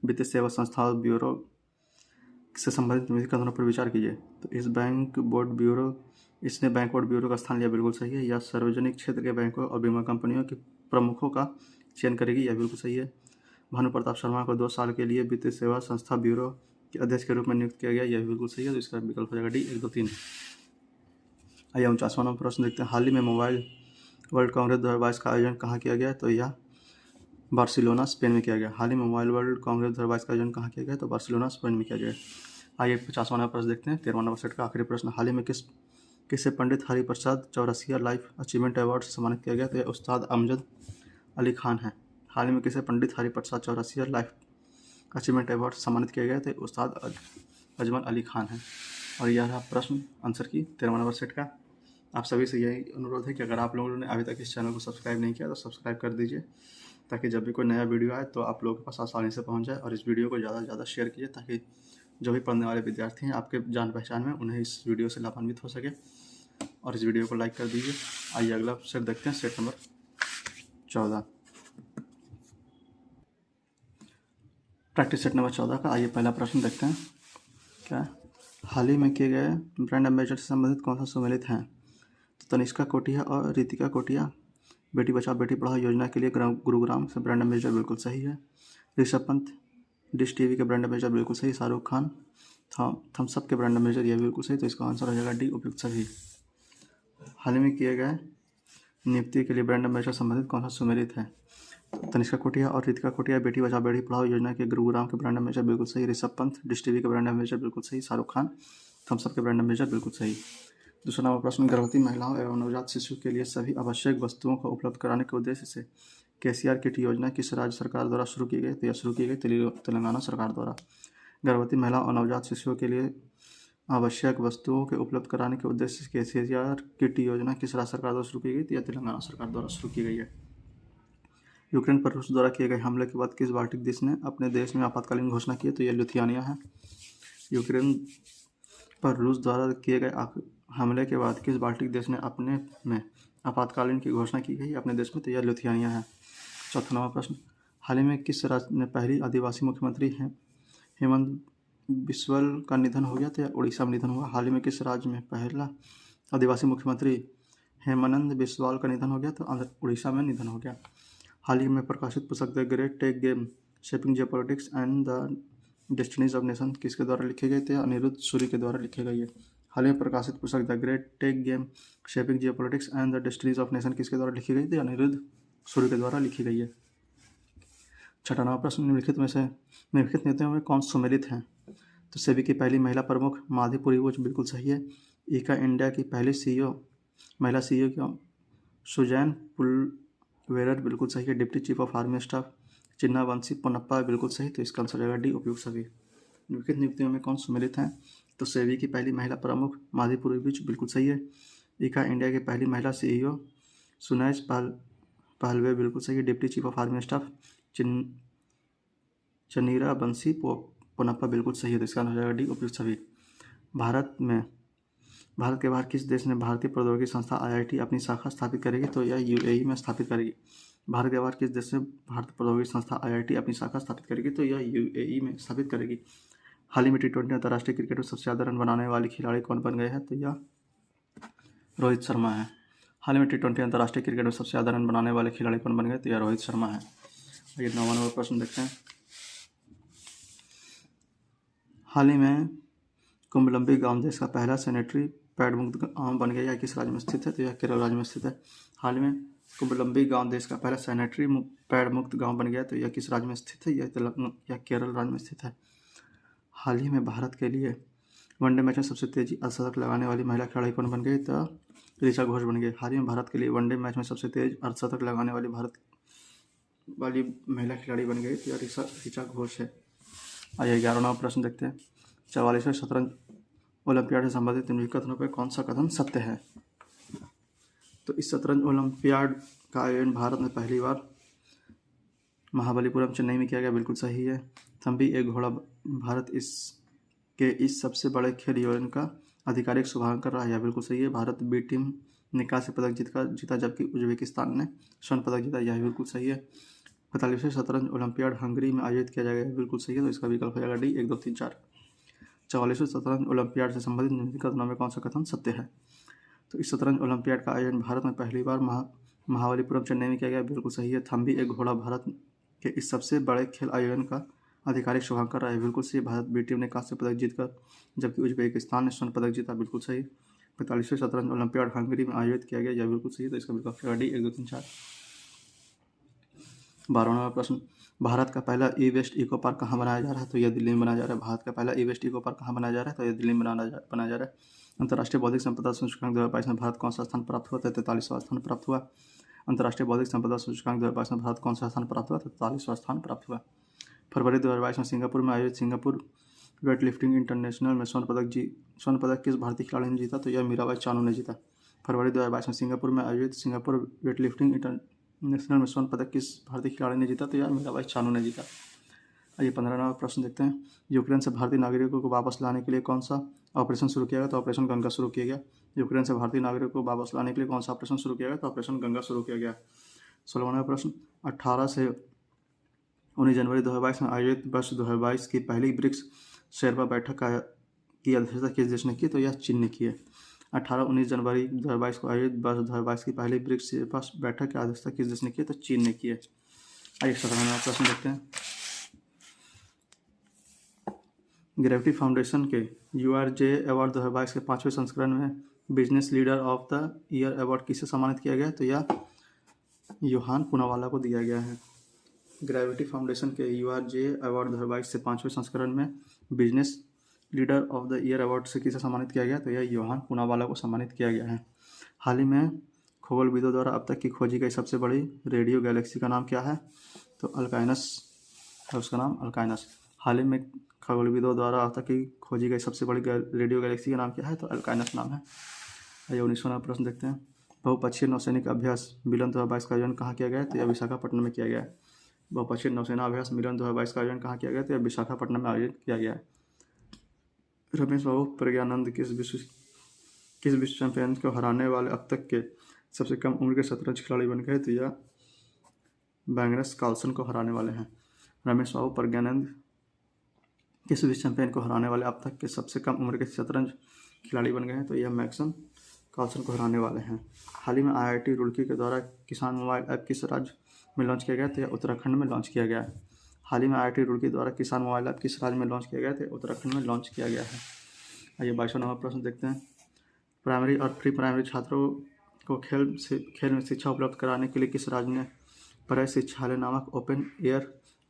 S1: वित्तीय सेवा संस्था ब्यूरो से संबंधित निम्नलिखित कथनों पर विचार कीजिए। तो इसने बैंक बोर्ड ब्यूरो का स्थान लिया, बिल्कुल सही है। यह सार्वजनिक क्षेत्र के बैंकों और बीमा कंपनियों के प्रमुखों का चयन करेगी, यह बिल्कुल सही है। भानु प्रताप शर्मा को 2 साल के लिए वित्तीय सेवा संस्था ब्यूरो के अध्यक्ष के रूप में नियुक्त किया गया, यह बिल्कुल सही है। तो इसका विकल्प हो जाएगा डी, 1, 2, 3। आइए 49वां प्रश्न देखते हैं। हाल ही में मोबाइल वर्ल्ड कांग्रेस 2022 का आयोजन कहाँ किया गया? तो यह बार्सिलोना स्पेन में किया गया। हाल ही में मोबाइल वर्ल्ड कांग्रेस 2022 का आयोजन कहाँ किया गया? तो बार्सिलोना स्पेन में किया गया। आइए 50वां प्रश्न देखते हैं। 13वां सेट का आखिरी प्रश्न, हाल ही में किसे Pandit Hariprasad Chaurasia life achievement award से सम्मानित किया गया? तो यह उस्ताद अमजद अली खान है। हाल ही में किसे Pandit Hariprasad Chaurasia life achievement award से सम्मानित किया गया? तो उस्ताद अजमल अली खान है। और यह रहा प्रश्न आंसर की 13वां नंबर सेट का। आप सभी से यही अनुरोध है कि अगर आप लोगों ने अभी तक इस चैनल को सब्सक्राइब नहीं किया तो सब्सक्राइब कर दीजिए, ताकि जब भी कोई नया वीडियो आए तो आप लोगों के पास आसानी से पहुंच जाए। और इस वीडियो को ज़्यादा से ज़्यादा शेयर कीजिए, ताकि जो भी पढ़ने वाले विद्यार्थी हैं आपके जान पहचान में, उन्हें इस वीडियो से लाभान्वित हो सके। और इस वीडियो को लाइक कर दीजिए। आइए अगला सेट देखते हैं, set number 14, practice set number 14 का। आइए पहला प्रश्न देखते हैं। क्या हाल ही में किए गए ब्रांड एम्बेसडर से संबंधित कौन सा सम्मिलित हैं? तो तनिष्का कोटिया और रितिका कोटिया बेटी बचाओ बेटी पढ़ाओ योजना के लिए गुरुग्राम से ब्रांड एम्बेसडर, बिल्कुल सही है। ऋषभ पंत डिश टीवी के ब्रांड एम्बेसडर, बिल्कुल सही। शाहरुख खान थम्स अप के ब्रांड एम्बेसडर, यह बिल्कुल सही। तो इसका आंसर हो जाएगा डी, उपयुक्त सभी। हाल ही में किए गए नियुक्ति के लिए ब्रांड एम्बेसडर संबंधित कौन सा सुमेलित है? तनिष्का कोटिया और रितिका कोटिया बेटी बचाओ बेटी पढ़ाओ योजना के गुरुग्राम के ब्रांड एम्बेसडर, बिल्कुल सही। ऋषभ पंत डिश टीवी के ब्रांड एम्बेसडर, बिल्कुल सही। शाहरुख खान थम्स अप के ब्रांड एम्बेसडर, बिल्कुल सही। दूसरा नंबर प्रश्न, गर्भवती महिलाओं एवं नवजात शिशु के लिए सभी आवश्यक वस्तुओं को उपलब्ध कराने के उद्देश्य से केसीआर किट योजना किस राज्य सरकार द्वारा शुरू की गई? तो यह शुरू की गई तेलंगाना सरकार द्वारा। गर्भवती महिला और नवजात शिशुओं के लिए आवश्यक वस्तुओं के उपलब्ध कराने के उद्देश्य से केसीआर किट योजना किस राज्य सरकार द्वारा शुरू की गई थी? या तेलंगाना सरकार द्वारा शुरू की गई है। यूक्रेन पर रूस द्वारा किए गए हमले के बाद किस बाल्टिक देश ने अपने देश में आपातकालीन घोषणा की है? तो यह लिथुआनिया है। यूक्रेन पर रूस द्वारा किए गए हमले के बाद किस बाल्टिक देश ने अपने में आपातकालीन की घोषणा की गई अपने देश में? तो यह लिथुआनिया है। चौथा नंबर प्रश्न, हाल ही में किस राज्य में पहली आदिवासी मुख्यमंत्री हेमंत बिस्वल का निधन हो गया? तो यह उड़ीसा में निधन हुआ। हाल ही में किस राज्य में पहला आदिवासी मुख्यमंत्री हेमानंद बिस्वाल का निधन हो गया? तो उड़ीसा में निधन हो गया। हाल ही में प्रकाशित पुस्तक the great tech game shaping geopolitics and the destinies of nation किसके द्वारा लिखे गए थे? अनिरुद्ध सूरी के द्वारा लिखे गए। हाल ही में प्रकाशित पुस्तक the great tech game shaping geopolitics and the destinies of nation किसके द्वारा लिखी गई थी? अनिरुद्ध सूरी के द्वारा लिखी गई है। छठा नंबर प्रश्न, निम्नलिखित नेताओं में कौन सुमेलित हैं? तो सेबी की पहली महिला प्रमुख माधुरी वोच बिल्कुल सही है। ईका इंडिया की पहली महिला सीईओ की सुजैन पुलवेरर बिल्कुल सही है। Deputy chief of army staff Channira Bansi Ponnappa बिल्कुल सही। तो इसका आंसर रहेगा डी, उपयुक्त सभी। निम्नलिखित नियुक्तियों में कौन सम्मिलित हैं? तो सेबी की पहली महिला प्रमुख माधुरी वोच बिल्कुल सही है। ईका इंडिया की पहली महिला सीईओ सुनैज पहलवे बिल्कुल सही है। Deputy chief of army staff Channira Bansi Ponnappa बिल्कुल सही है। तो इसका आंसर रहेगा डी, उपयुक्त सभी। भारत के बाहर किस देश ने भारतीय प्रौद्योगिकी संस्था आईआईटी अपनी शाखा स्थापित करेगी? तो यह यूएई में स्थापित करेगी। भारत के बाहर किस देश ने भारतीय प्रौद्योगिकी संस्था आईआईटी अपनी शाखा स्थापित करेगी? तो यह यूएई में स्थापित करेगी। हाल ही में T20 अंतर्राष्ट्रीय क्रिकेट में सबसे ज़्यादा रन बनाने वाले खिलाड़ी कौन बन गए हैं? तो यह रोहित शर्मा है। हाल ही में T20 अंतर्राष्ट्रीय क्रिकेट में सबसे ज़्यादा रन बनाने वाले खिलाड़ी कौन बन गए? तो यह रोहित शर्मा है। आइए 9वां नंबर प्रश्न देखते हैं। हाल ही में कुंबलम्बी गांव देश का पहला सैनिटरी पैड मुक्त गांव बन गया। यह किस राज्य में स्थित है? तो यह केरल राज्य में स्थित है। हाल ही में कुंबलम्बी गांव देश का पहला सैनिटरी पैड मुक्त गांव बन गया। तो यह किस राज्य में स्थित है? यह केरल राज्य में स्थित है। हाल ही में भारत के लिए वनडे मैच में सबसे तेज अर्धशतक लगाने वाली महिला खिलाड़ी कौन बन गई? तो ऋचा घोष बन गई। हाल ही में भारत के लिए वनडे मैच में सबसे तेज अर्धशतक लगाने वाली महिला खिलाड़ी बन गई। तो यह ऋचा घोष है। आइए 11वां प्रश्न देखते हैं। 44वें शतरंज ओलंपियाड से संबंधित निम्नलिखित कथनों पर कौन सा कथन सत्य है? तो इस शतरंज ओलंपियाड का आयोजन भारत में पहली बार महाबलीपुरम चेन्नई में किया गया। बिल्कुल सही है। थम्बी एक घोड़ा भारत इस सबसे बड़े खेल आयोजन का आधिकारिक शुभारंभ कर रहा है। बिल्कुल सही है। भारत बी टीम ने कांस्य पदक जीता जबकि उज्बेकिस्तान ने स्वर्ण पदक जीता। यह बिल्कुल सही है। 45वें शतरंज ओलंपियाड हंगरी में आयोजित किया जाएगा। बिल्कुल सही है। तो इसका विकल्प हो जाएगा डी, 1, 2, 3, 4। 44वें शतरंज ओलंपियाड से संबंधित निम्नलिखित कथनों में कौन सा कथन सत्य है? तो इस शतरंज ओलंपियाड का आयोजन भारत में पहली बार महाबलीपुरम चेन्नई में किया गया। बिल्कुल सही है। थम्बी एक घोड़ा भारत के इस सबसे बड़े खेल आयोजन का आधिकारिक शुभारंभ कर रहा है। बिल्कुल सही। भारत बी टीम ने कांस्य पदक जीतकर जबकि उज्बेकिस्तान ने स्वर्ण पदक जीता। बिल्कुल सही। 45वें शतरंज ओलंपियाड हंगरी में आयोजित किया गया। यह बिल्कुल सही है। तो इसका विकल्प डी, 1, 2, 3, 4। 12वां प्रश्न, भारत का पहला ई वेस्ट इको पार्क कहाँ बनाया जा रहा है? तो यह दिल्ली में बनाया जा रहा है। भारत का पहला ई वेस्ट इको पार्क कहाँ बनाया जा रहा है? तो यह दिल्ली में बनाया जा रहा है। अंतर्राष्ट्रीय बौद्धिक संपदा सूचकांक 2022 में भारत कौन सा स्थान प्राप्त हुआ? 43वां स्थान प्राप्त हुआ। अंतर्राष्ट्रीय बौद्धिक संपदा सूचकांक 2022 में भारत कौन सा स्थान प्राप्त हुआ? 43वां स्थान प्राप्त हुआ। फरवरी 2022 में सिंगापुर में आयोजित सिंगापुर वेट लिफ्टिंग इंटरनेशनल में स्वर्ण पदक किस भारतीय खिलाड़ी ने जीता? तो यह मीराबाई चानू ने जीता। फरवरी 2022 में सिंगापुर में आयोजित सिंगापुर वेट लिफ्टिंग इंटरनेशनल में स्वर्ण पदक किस भारतीय खिलाड़ी ने जीता? तो यह मीराबाई चानू ने जीता। आइए 15वां प्रश्न देखते हैं। यूक्रेन से भारतीय नागरिकों को वापस लाने के लिए कौन सा ऑपरेशन शुरू किया गया? तो ऑपरेशन गंगा शुरू किया गया। यूक्रेन से भारतीय नागरिकों को वापस लाने के लिए कौन सा ऑपरेशन शुरू किया गया? तो ऑपरेशन गंगा शुरू किया गया। 16वां प्रश्न, 18 से 19 जनवरी 2022 में आयोजित वर्ष 2022 की पहली ब्रिक्स शेरपा बैठक की अध्यक्षता किस देश ने की? तो यह चीन ने की है। 18-19 जनवरी 2022 को आयोजित वर्ष 2022 की पहली ब्रिक्स शेरपा बैठक की अध्यक्षता किस देश ने की? तो चीन ने की है। आइए 17वां प्रश्न देखते हैं। ग्रेविटी फाउंडेशन के URJ अवार्ड 2022 के 5वें संस्करण में business leader of the year award किसे सम्मानित किया गया? तो यह योहान पूनावाला को दिया गया है। ग्रेविटी फाउंडेशन के URJ अवार्ड 2022 से 5वें संस्करण में business leader of the year award से किसे सम्मानित किया गया? तो यह योहान पूनावाला को सम्मानित किया गया है। हाल ही में खगोलविदों द्वारा अब तक की खोजी गई सबसे बड़ी रेडियो गैलेक्सी का नाम क्या है? तो अल्काइनस है उसका नाम, अल्काइनस। हाल ही में खगोलविदों द्वारा अब तक की खोजी गई सबसे बड़ी रेडियो गैलेक्सी का नाम क्या है? तो अल्काइनस नाम है। आइए 19वां प्रश्न देखते हैं। बहुपक्षीय नौसैनिक अभ्यास मिलन 2022 का आयोजन कहाँ किया गया है? तो यह विशाखापट्टनम में किया गया है। बहुपक्षीय नौसेना अभ्यास मिलन 2022 का आयोजन कहाँ किया गया? तो यह विशाखापट्टनम में आयोजित किया गया है। रमेश बाबू प्रज्ञानंद किस विश्व चैंपियन को हराने वाले अब तक के सबसे कम उम्र के शतरंज खिलाड़ी बन गए? तो यह मैग्नस कार्लसन को हराने वाले हैं। रमेश बाबू प्रज्ञानंद किस विश्व चैंपियन को हराने वाले अब तक के सबसे कम उम्र के शतरंज खिलाड़ी बन गए हैं? तो यह मैग्नस कार्लसन को हराने वाले हैं। हाल ही में IIT रुड़की के द्वारा किसान मोबाइल ऐप किस राज्य में लॉन्च किया गया? तो यह उत्तराखंड में लॉन्च किया गया है। हाल ही में IIT रुड़की द्वारा किसान मोबाइल ऐप किस राज्य में लॉन्च किया गया? तो उत्तराखंड में लॉन्च किया गया है। आइए 22वां प्रश्न देखते हैं। प्राइमरी और प्री प्राइमरी छात्रों को खेल में शिक्षा उपलब्ध कराने के लिए किस राज्य ने प्रशिक्षालय नामक ओपन एयर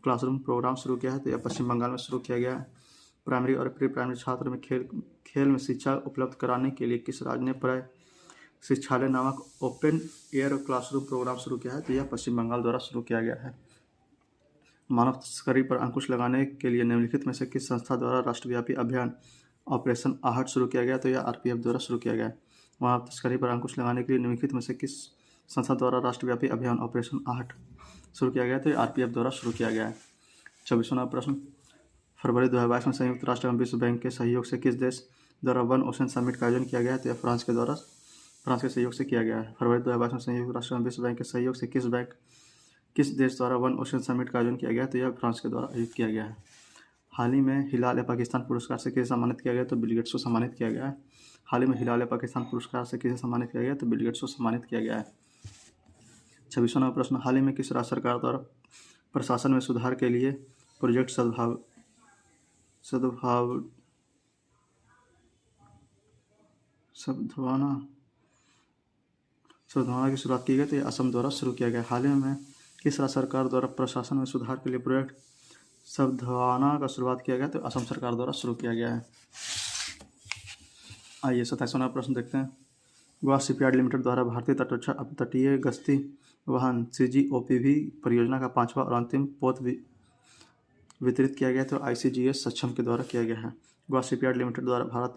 S1: क्लासरूम प्रोग्राम शुरू किया है? तो यह पश्चिम बंगाल में शुरू किया गया है। प्राइमरी और प्री प्राइमरी छात्र में खेल में शिक्षा उपलब्ध कराने के लिए किस राज्य ने प्रशिक्षालय नामक ओपन एयर क्लासरूम प्रोग्राम शुरू किया है? तो यह पश्चिम बंगाल द्वारा शुरू किया गया है। मानव तस्करी पर अंकुश लगाने के लिए निम्नलिखित में से किस संस्था द्वारा राष्ट्रव्यापी अभियान ऑपरेशन आहट शुरू किया गया? तो यह RPF द्वारा शुरू किया गया है। मानव तस्करी पर अंकुश लगाने के लिए निम्नलिखित में से किस संस्था द्वारा राष्ट्रव्यापी अभियान ऑपरेशन आहट शुरू किया गया? तो यह RPF द्वारा शुरू किया गया है। 24वां प्रश्न। फरवरी 2022 में संयुक्त राष्ट्र एवं विश्व बैंक के सहयोग से किस देश द्वारा वन ओशन समिट का आयोजन किया गया है? तो यह फ्रांस के सहयोग से किया गया है। फरवरी 2022 में संयुक्त राष्ट्र एवं विश्व बैंक के सहयोग से किस देश द्वारा वन ओशन समिट का आयोजन किया गया? तो यह फ्रांस के द्वारा आयोजित किया गया है। हाल ही में हिलाल पाकिस्तान पुरस्कार से किसे सम्मानित किया गया? तो बिल गेट्स को सम्मानित किया गया है। हाल ही में हिलाल पाकिस्तान पुरस्कार से किसे सम्मानित किया गया? तो बिल गेट्स को सम्मानित किया गया है। 26वां प्रश्न। हाल ही में किस राज्य सरकार द्वारा प्रशासन में सुधार के लिए प्रोजेक्ट सद्भावना की शुरुआत की गई? तो यह असम द्वारा शुरू किया गया। हाल ही में किस राज्य सरकार द्वारा प्रशासन में सुधार के लिए प्रोजेक्ट सद्भावना का शुरुआत किया गया? तो असम सरकार द्वारा शुरू किया गया है। आइए 27वां प्रश्न देखते हैं। गोवा शिपयार्ड लिमिटेड द्वारा भारतीय अपतटीय गश्ती वाहन CGOPV परियोजना का 5वां और अंतिम पोत वितरित किया गया। तो ICGS सक्षम के द्वारा किया गया है। गोवा शिपयार्ड लिमिटेड द्वारा भारत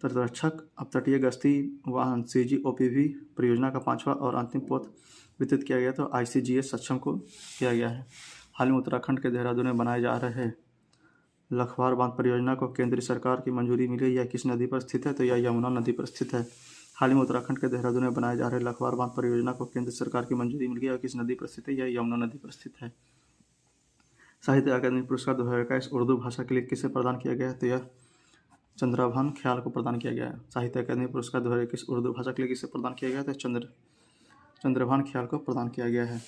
S1: तटरक्षक अपतटीय गश्ती वाहन CGOPV परियोजना का 5वां और अंतिम पोत वितरित किया गया। तो ICGS सक्षम को किया गया है। हाल में उत्तराखंड के देहरादून में बनाए जा रहे लखवार बांध परियोजना को केंद्र सरकार की मंजूरी मिली। यह किस नदी पर स्थित है? तो यह यमुना नदी पर स्थित है। हाल ही में उत्तराखंड के देहरादून में बनाए जा रहे लखवार बांध परियोजना को केंद्र सरकार की मंजूरी मिल गई। यह किस नदी पर स्थित है? यह यमुना नदी पर स्थित है। साहित्य अकादमी पुरस्कार 2021 उर्दू भाषा के लिए किसे प्रदान किया गया है? तो यह चंद्रभान ख्याल को प्रदान किया गया है। साहित्य अकादमी पुरस्कार 2021 उर्दू भाषा के लिए किसे प्रदान किया गया है? तो चंद्रभान ख्याल को प्रदान किया गया है।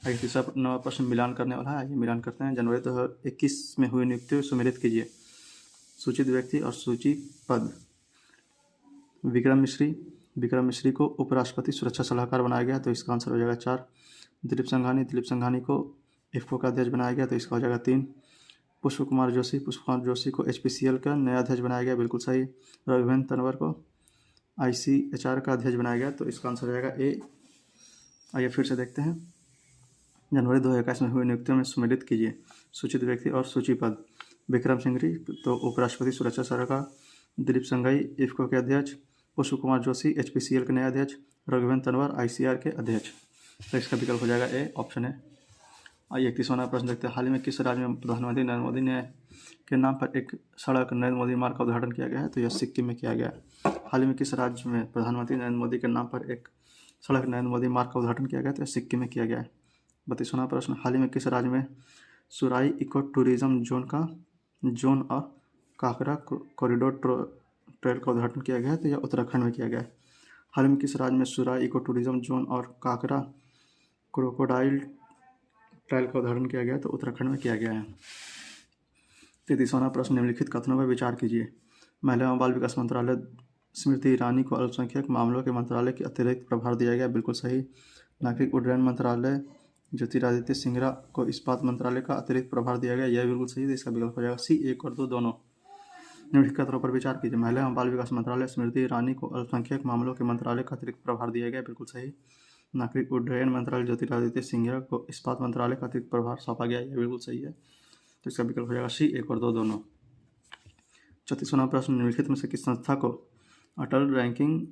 S1: आइए तीसरा नवा प्रश्न मिलान करने वाला है। आइए मिलान करते हैं। जनवरी 2021 में हुई नियुक्ति सुमेलित कीजिए। सूचित व्यक्ति और सूची पद। विक्रम मिश्री को उपराष्ट्रपति सुरक्षा सलाहकार बनाया गया। तो इसका आंसर हो जाएगा 4। दिलीप संघानी को IFFCO का अध्यक्ष बनाया गया। तो इसका हो जाएगा 3। पुष्प कुमार जोशी को HPCL का नया अध्यक्ष बनाया गया। बिल्कुल सही। रविंद्र तंवर को ICHR का अध्यक्ष बनाया गया। तो इसका आंसर हो जाएगा A। आइए फिर से देखते हैं। जनवरी 2021 में हुई नियुक्तियों में सुमेलित कीजिए सूचित व्यक्ति और सूची पद। विक्रम सिंघरी तो उपराष्ट्रपति सुरक्षा सलाहकार। दिलीप संघाई IFFCO के अध्यक्ष। पुष्प कुमार जोशी HPCL के नए अध्यक्ष। रघुवेंद्र तंवर ICR के अध्यक्ष। तो इसका विकल्प हो जाएगा A, ऑप्शन है। आइए 31वां प्रश्न देखते हैं। हाल ही में किस राज्य में प्रधानमंत्री नरेंद्र मोदी ने के नाम पर एक सड़क नरेंद्र मोदी मार्ग का उद्घाटन किया गया है? तो यह सिक्किम में किया गया है। हाल ही में किस राज्य में प्रधानमंत्री नरेंद्र मोदी के नाम पर एक सड़क नरेंद्र मोदी मार्ग का उद्घाटन किया गया? तो यह सिक्किम में किया गया है। 32वां प्रश्न। हाल ही में किस राज्य में सुराई इको टूरिज्म जोन और काकरा कॉरिडोर ट्रेल का उद्घाटन किया गया है? तो यह उत्तराखंड में किया गया है। हाल ही में किस राज्य में सुराई इको टूरिज्म जोन और काकरा क्रोकोडाइल ट्रेल का उद्घाटन किया गया है? तो उत्तराखंड में किया गया है। 33वां प्रश्न। निम्नलिखित कथनों पर विचार कीजिए। महिला एवं बाल विकास मंत्रालय स्मृति ईरानी को अल्पसंख्यक मामलों के मंत्रालय के अतिरिक्त प्रभार दिया गया। बिल्कुल सही। नागरिक उड्डयन मंत्रालय ज्योतिरादित्य सिंधिया को इस्पात मंत्रालय का अतिरिक्त प्रभार दिया गया। यह बिल्कुल सही है। इसका विकल्प हो जाएगा C, 1 और 2 दोनों। निम्नलिखित कथनों पर विचार कीजिए। महिला एवं बाल विकास मंत्रालय स्मृति ईरानी को अल्पसंख्यक मामलों के मंत्रालय का अतिरिक्त प्रभार दिया गया। बिल्कुल सही। नागरिक उड्डयन मंत्रालय ज्योतिरादित्य सिंधिया को इस्पात मंत्रालय का अतिरिक्त प्रभार सौंपा गया। यह बिल्कुल सही है। तो इसका विकल्प हो जाएगा सी, 1 और 2 दोनों। 34वां प्रश्न, निम्नलिखित में से किस संस्था को Atal ranking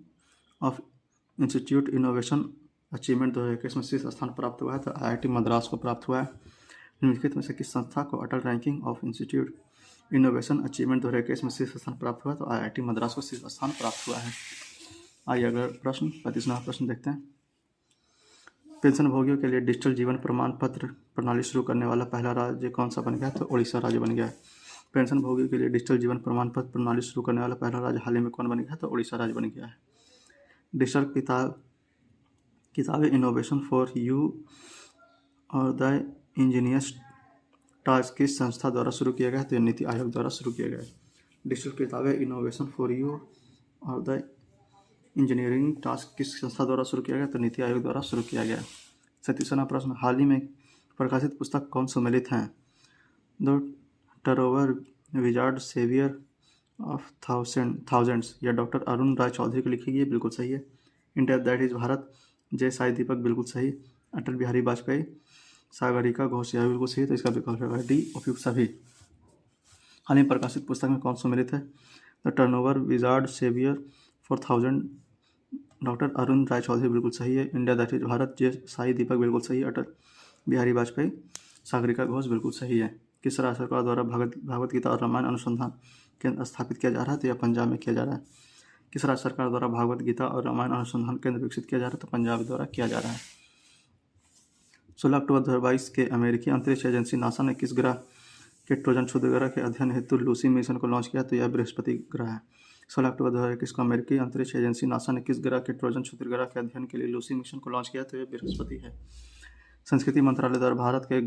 S1: of institute innovation achievement 2021 में शीर्ष स्थान प्राप्त हुआ है? तो IIT मद्रास को प्राप्त हुआ है। निम्नलिखित में से किस संस्था को Atal ranking of institute innovation achievement 2021 में शीर्ष स्थान प्राप्त हुआ है? तो IIT मद्रास को शीर्ष स्थान प्राप्त हुआ है। आइए अगला प्रश्न 35वां प्रश्न देखते हैं। पेंशनभोगियों के लिए डिजिटल जीवन प्रमाण पत्र प्रणाली शुरू करने वाला पहला राज्य कौन सा बन गया? तो उड़ीसा राज्य बन गया है। पेंशनभोगियों के लिए डिजिटल जीवन प्रमाण पत्र प्रणाली शुरू करने वाला पहला राज्य हाल ही में कौन बन गया है? तो उड़ीसा राज्य बन गया है। डिजिटल किताबें इनोवेशन फॉर यू और द इंजीनियर्स टास्क किस संस्था द्वारा शुरू किया गया है? तो नीति आयोग द्वारा शुरू किया गया है। डिजिटल किताबें इनोवेशन फॉर यू और द इंजीनियरिंग टास्क किस संस्था द्वारा शुरू किया गया? तो नीति आयोग द्वारा शुरू किया गया। 37वां प्रश्न, हाल ही में प्रकाशित पुस्तक कौन सम्मिलित हैं? The turnover wizard saviour of thousands या डॉक्टर अरुण राय चौधरी की लिखी गई, बिल्कुल सही है। इंडिया दैट इज भारत, जय साई दीपक, बिल्कुल सही। अटल बिहारी वाजपेयी, सागरिका घोष, यह बिल्कुल सही है। तो इसका विकल्प होगा डी, उपयुक्त सभी। हाल ही में प्रकाशित पुस्तक में कौन सम्मिलित है? The turnover wizard saviour for thousand, doctor Arun Rai Chaudhary, बिल्कुल सही है। इंडिया दैट इज भारत, जय साई दीपक, बिल्कुल सही है। अटल बिहारी वाजपेयी, सागरिका घोष, बिल्कुल सही है। किस राज्य सरकार द्वारा भागवत गीता और रामायण अनुसंधान केंद्र स्थापित किया जा रहा है? तो यह पंजाब में किया जा रहा है। किस राज्य सरकार द्वारा भागवत गीता और रामायण अनुसंधान केंद्र विकसित किया जा रहा है? तो पंजाब द्वारा किया जा रहा है। 16 अक्टूबर 2022 के अमेरिकी अंतरिक्ष एजेंसी नासा ने किस ग्रह के ट्रोजन क्षुद्र ग्रह के अध्ययन हेतु लूसी मिशन को लॉन्च किया? तो यह बृहस्पति ग्रह है। 16 अक्टूबर 2021 को अमेरिकी अंतरिक्ष एजेंसी नासा ने किस ग्रह के ट्रोजन क्षुद्र ग्रह के अध्ययन के लिए लूसी मिशन को लॉन्च किया? तो यह बृहस्पति है। संस्कृति मंत्रालय द्वारा भारत के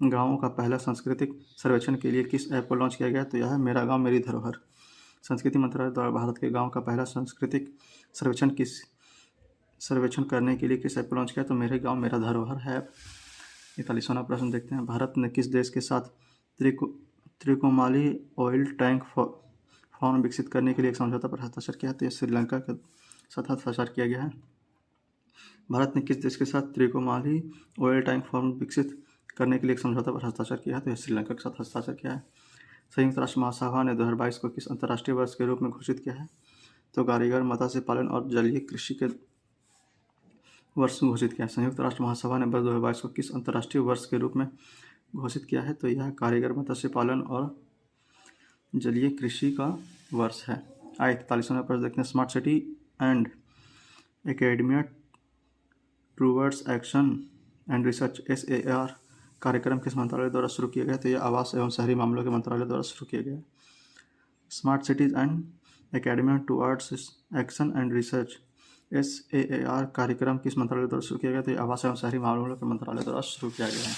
S1: गाँवों का पहला सांस्कृतिक सर्वेक्षण के लिए किस ऐप को लॉन्च किया गया? तो यह है मेरा गाँव मेरी धरोहर। संस्कृति मंत्रालय द्वारा भारत के गाँव का पहला सांस्कृतिक सर्वेक्षण करने के लिए किस ऐप को लॉन्च किया? तो मेरे गाँव मेरा धरोहर है। 41वां प्रश्न देखते हैं। भारत ने किस देश के साथ त्रिकोमाली ऑयल टैंक फार्म विकसित करने के लिए एक समझौता पर हस्ताक्षर किया? तो यह श्रीलंका के साथ हस्ताक्षर किया गया है। भारत ने किस देश के साथ त्रिकोमाली ऑयल टैंक फार्म विकसित करने के लिए एक समझौता पर हस्ताक्षर किया है? तो यह श्रीलंका के साथ हस्ताक्षर किया है। संयुक्त राष्ट्र महासभा ने 2022 को किस अंतर्राष्ट्रीय वर्ष के रूप में घोषित किया है? तो कारीगर, मत्स्य पालन और जलीय कृषि के वर्ष में घोषित किया है। संयुक्त राष्ट्र महासभा ने वर्ष 2022 को किस अंतर्राष्ट्रीय वर्ष के रूप में घोषित किया है? तो यह कारीगर, मत्स्य पालन और जलीय कृषि का वर्ष है। आइए 41वां प्रश्न देखते हैं। Smart city and academia towards action and research SAR कार्यक्रम किस मंत्रालय द्वारा शुरू किया गया? तो यह आवास एवं शहरी मामलों के मंत्रालय द्वारा शुरू किया गया। Smart cities and academia towards action and research SAR कार्यक्रम किस मंत्रालय द्वारा शुरू किया गया? तो यह आवास एवं शहरी मामलों के मंत्रालय द्वारा शुरू किया गया है।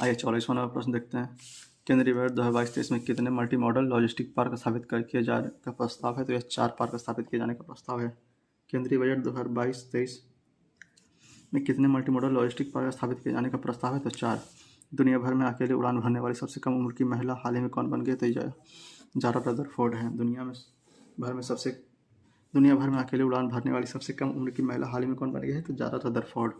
S1: आइए 44वां प्रश्न देखते हैं। केंद्रीय बजट 2022-23 में कितने मल्टी मॉडल लॉजिस्टिक पार्क स्थापित किए जाने का प्रस्ताव है? तो यह 4 पार्क स्थापित किए जाने का प्रस्ताव है। केंद्रीय बजट 2022-23 में कितने मल्टी मॉडल लॉजिस्टिक पार्क स्थापित किए जाने का प्रस्ताव है? तो 4। दुनिया भर में अकेले उड़ान भरने वाली सबसे कम उम्र की महिला हाल ही में कौन बन गई? तो जारा रदरफोर्ड है। दुनिया भर में अकेले उड़ान भरने वाली सबसे कम उम्र की महिला हाल ही में कौन बन गई है? तो जारा रदरफोर्ड।